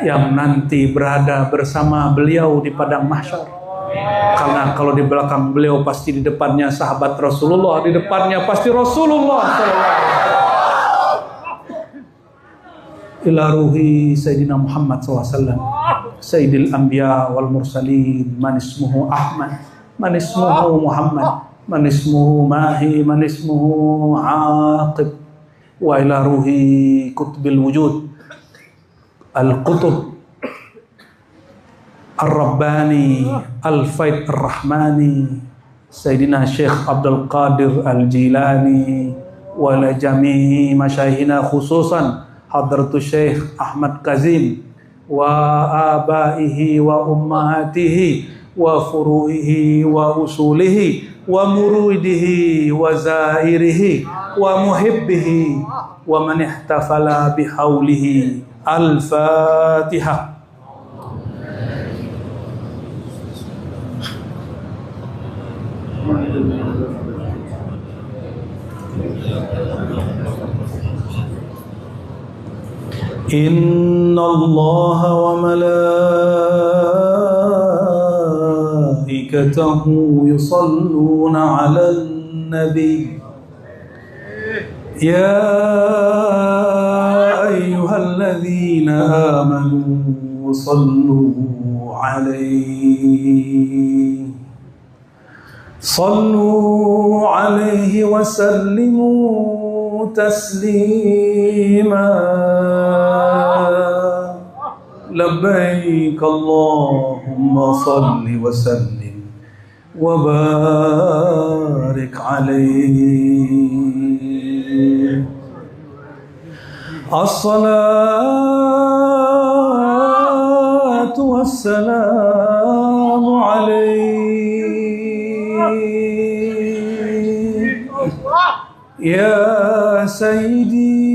yang nanti berada bersama beliau di padang mahsyar. Karena kalau di belakang beliau pasti di depannya sahabat Rasulullah, di depannya pasti Rasulullah ila ruhi Sayyidina Muhammad SAW, Sayyidil Anbiya wal Mursalin, man ismuhu Ahmad, man ismuhu Muhammad, man ismuhu Mahi, man ismuhu Aqib, wa ila ruhi Qutbil Wujud Al-Qutub Ar-Rabbani Al-Faid Ar-Rahmani, Sayyidina Syekh Abdul Qadir Al-Jilani, wa la jami'i masyaihina, khususan Hadratu Syekh Ahmad Kazim wa abaihi wa ummahatihi wa furu'ihi wa usulihi wa muridihi wa zairihi wa muhibbihi wa man ihtafala bihaulihi. Al-Fatihah. Inna Allah wa malaikatahu yusalluna 'alan nabi. Ya ayyuhalladzina amanu sallu 'alaihi wa sallimu taslima. Labbaik Allahumma salli wa sallim wa barik alaihi. الصلاة والسلام عليك يا سيدي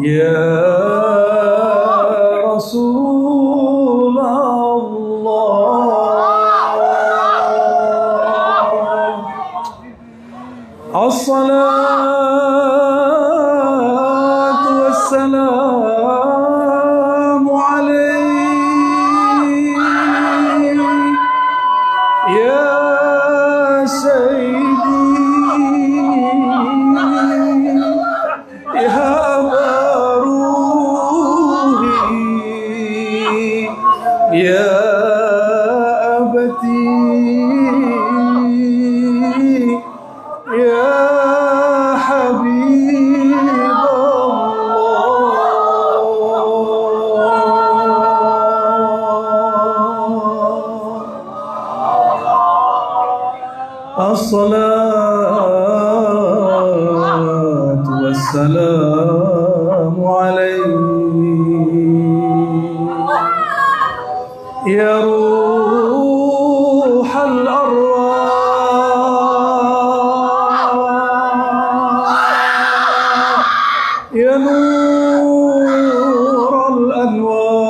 يا رسول الله الصلاة والسلام عليك يا سيدي يا روحي يا أبتي يا حبيب الله الصلاة والسلام عليك يا روح الأرواح يا نور الأنوار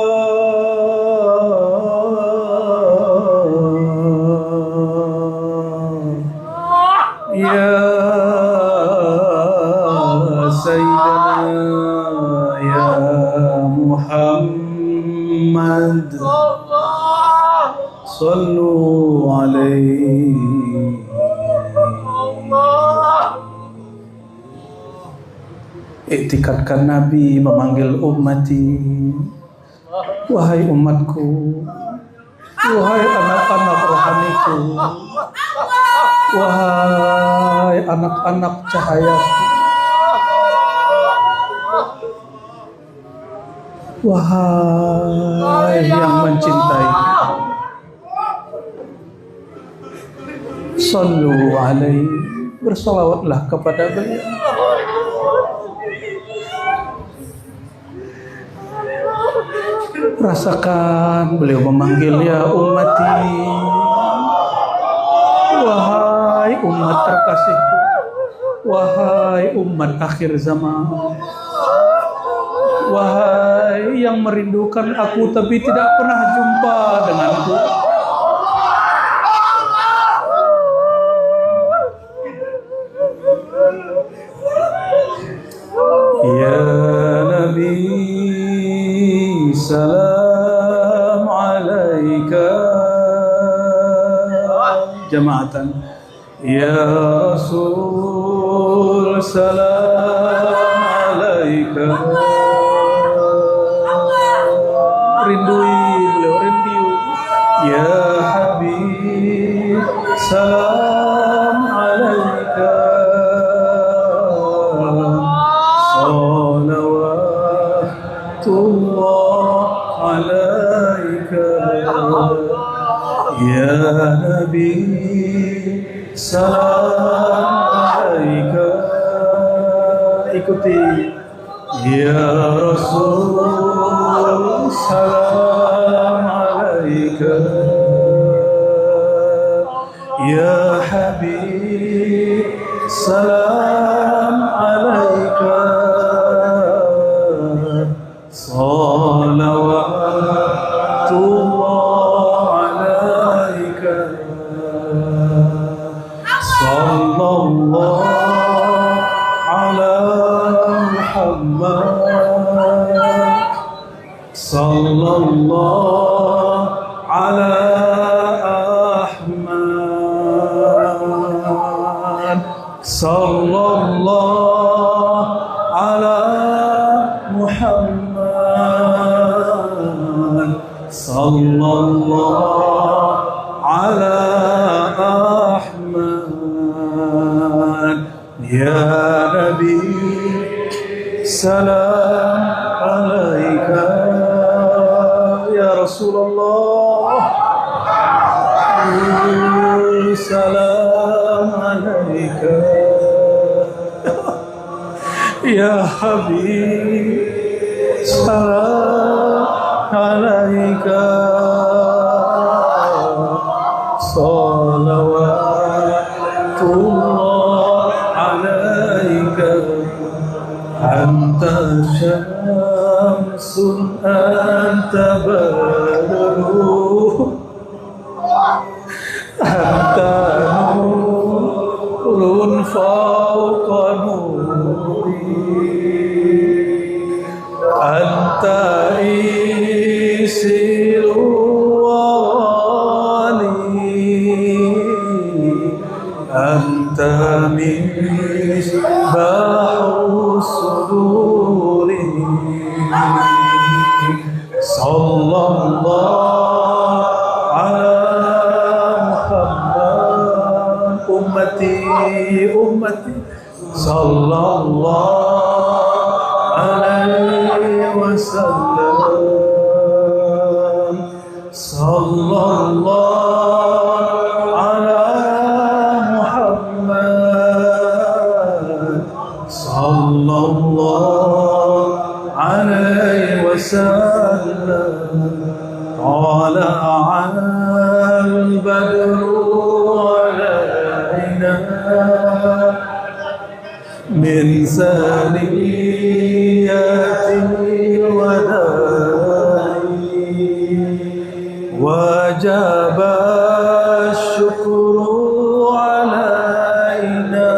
يا سيدنا يا محمد صلوا عليه. Iktikadkan Nabi memanggil ummati, wahai umatku, wahai anak-anak rohaniku, wahai anak-anak cahayaku, wahai yang mencintai, sallu alaihi, bersalawatlah kepada beliau. Rasakan beliau memanggil ya ummati, wahai umat terkasihku, wahai umat akhir zaman, wahai yang merindukan aku tapi tidak pernah jumpa denganku. Ya Nabi, salam alaika jamaatan. Ya Rasul, salam alaika. Rindui beliau, rindu. Ya Habib, salam alaika. Salawatullah alaika. Ya Nabi, salam alaika. Ikuti. Ya Rasul, salam alaika. Ya Habib, salam alaika. Salawatullah alaika. Sallallahu ala Muhammad, sallallahu ala Ahmad, sallallahu ala Muhammad, sallallahu ala Ahmad. Ya Nabi, salam alaika. Ya Rasulullah, alaika ya Habib, salam alaika, salawatullah alaika, anta syamsun anta badru, anta nurun fawqa nuri, anta isiru wali, anta misbahu suduri, sallallahu ummati sallallahu alaihi wasallam, sallallahu ala Muhammad, sallallahu alaihi wasallam, tala'al badru min saniyatil wada'i, wajaba syukru alaina,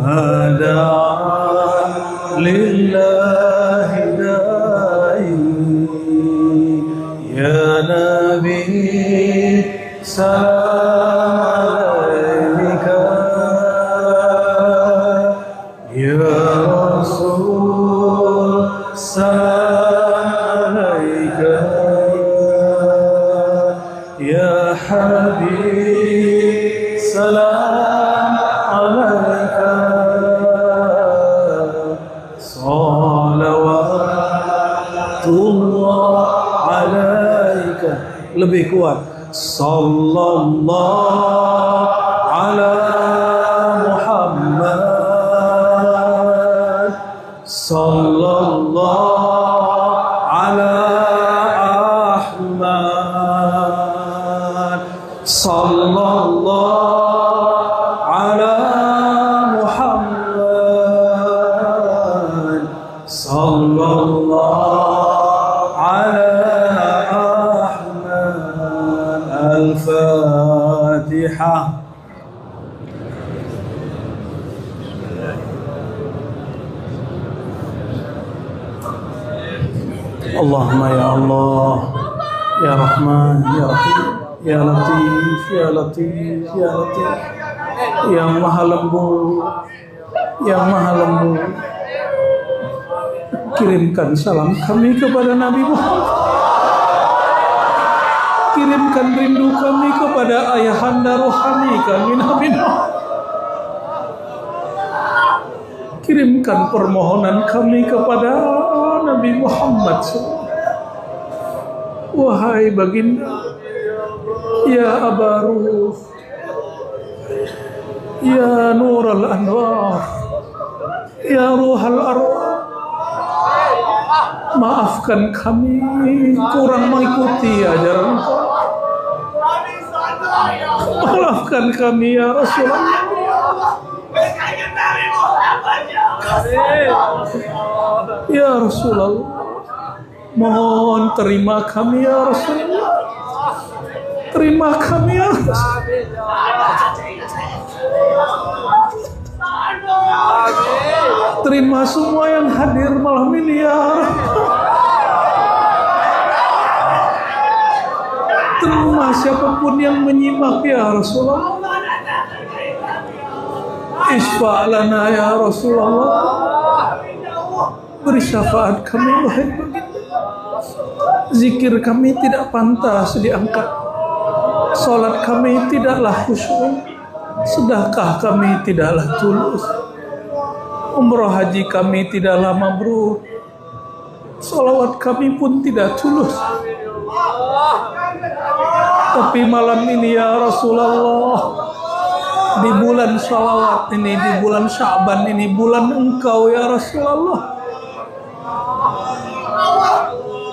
mada'an lillahi da'i, ya Nabi salam alaika, ya Rasul salam alaika, ya Habib salam alaika, salawatullah alaika. Lebih kuat, sallallahu ala Muhammad, sallallahu ala Ahmad, sallallahu ala Muhammad, sallallahu ala Ahmad. Al-Fatihah. Allahumma ya Allah, ya Rahman, ya Rahim, ya Latif, ya Latif, ya Latif, yang Maha Lembut, yang Maha Lembut, kirimkan salam kami kepada Nabi Muhammad, kirimkan rindu kami kepada ayahanda rohani kami Nabi Muhammad, kirimkan permohonan kami kepada Nabi Muhammad. Wahai baginda, ya Abaruh, ya Nurul Anwar, ya Ruhal Arwah, maafkan kami kurang mengikuti ajaran Engkau. Maafkan kami ya Rasulullah. Ya Rasulullah, mohon terima kami ya Rasulullah. Terima kami ya Rasulullah. Terima semua yang hadir malam ini ya Rasulullah. Terima siapapun yang menyimak ya Rasulullah. Isfa' lana ya Rasulullah. Beri syafaat kami wahai baginda. Zikir kami tidak pantas diangkat, salat kami tidaklah khusyuk, sedekah kami tidaklah tulus, umrah haji kami tidaklah mabrur, salawat kami pun tidak tulus. Tapi malam ini ya Rasulullah, Di bulan sholawat ini, di bulan Sya'ban ini, bulan Engkau ya Rasulullah.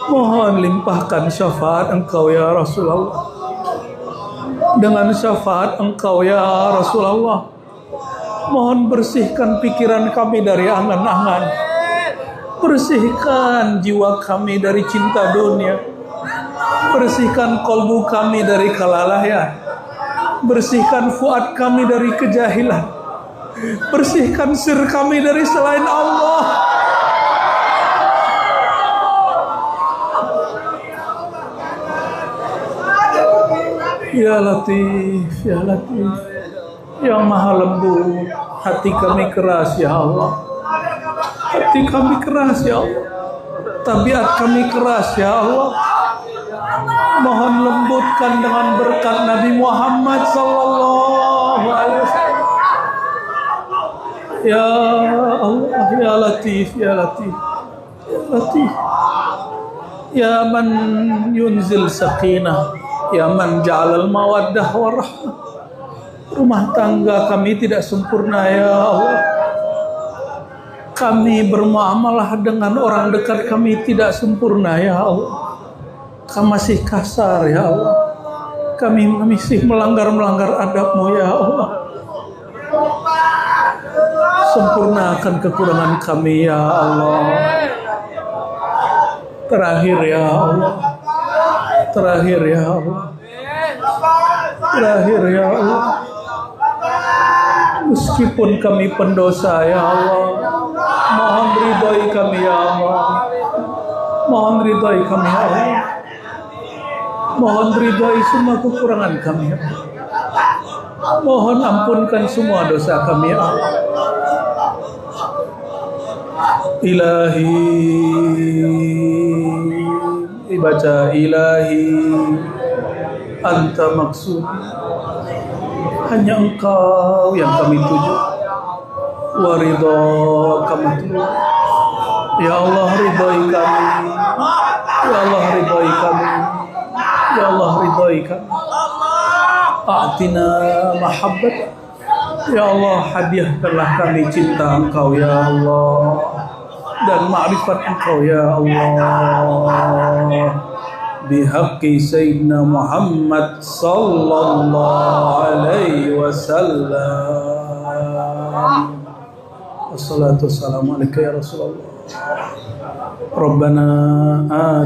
Mohon limpahkan syafaat Engkau ya Rasulullah. Dengan syafaat Engkau ya Rasulullah, mohon bersihkan pikiran kami dari angan-angan, bersihkan jiwa kami dari cinta dunia, bersihkan kolbu kami dari kelalaian, bersihkan fuad kami dari kejahilan, bersihkan sir kami dari selain Allah. Ya Latif, Ya Latif, yang maha lembut, hati kami keras ya Allah. Hati kami keras ya Allah. Tabiat kami keras ya Allah. Mohon lembutkan dengan berkat Nabi Muhammad sallallahu alaihi wasallam. Ya Allah, Ya Latif, Ya Latif, Ya Latif. Ya man yunzil sakinah, ya man ja'alal mawaddah warahmah. Rumah tangga kami tidak sempurna ya Allah. Kami bermuamalah dengan orang dekat kami tidak sempurna ya Allah. Kami masih kasar ya Allah. Kami masih melanggar adab-Mu ya Allah. Sempurnakan kekurangan kami ya Allah. Terakhir ya Allah. Terakhir ya Allah. Terakhir ya Allah. Meskipun kami pendosa ya Allah, mohon ridhoi kami ya Allah. Mohon ridhoi kami ya Allah. Mohon ridhoi semua kekurangan kami ya Allah. Mohon ampunkan semua dosa kami ya Allah. Ilahi, dibaca ilahi, anta maksud. Hanya Engkau yang kami tuju. Waridho kami tuju. Ya Allah ridhoi kami. Ya Allah ridhoi kami. Ya Allah ridhoi kami. A'tina mahabbat. Ya Allah hadiahkanlah kami cinta Engkau ya Allah, dan ma'rifat Engkau ya Allah. Bihaqqi Sayyidina Muhammad sallallahu alaihi wasallam. Wassalatu wassalamu alaika ya Rasulullah. Rabbana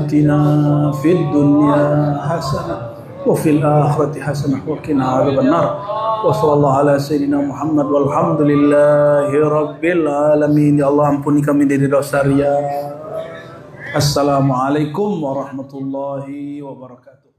atina fid dunya hasanah wa fil akhirati hasanah wa qina adzabannar. Wa sallallahu ala sayyidina Muhammad walhamdulillahi rabbil alamin. Ya Allah ampuni kami dari dosa riya. Assalamualaikum warahmatullahi wabarakatuh.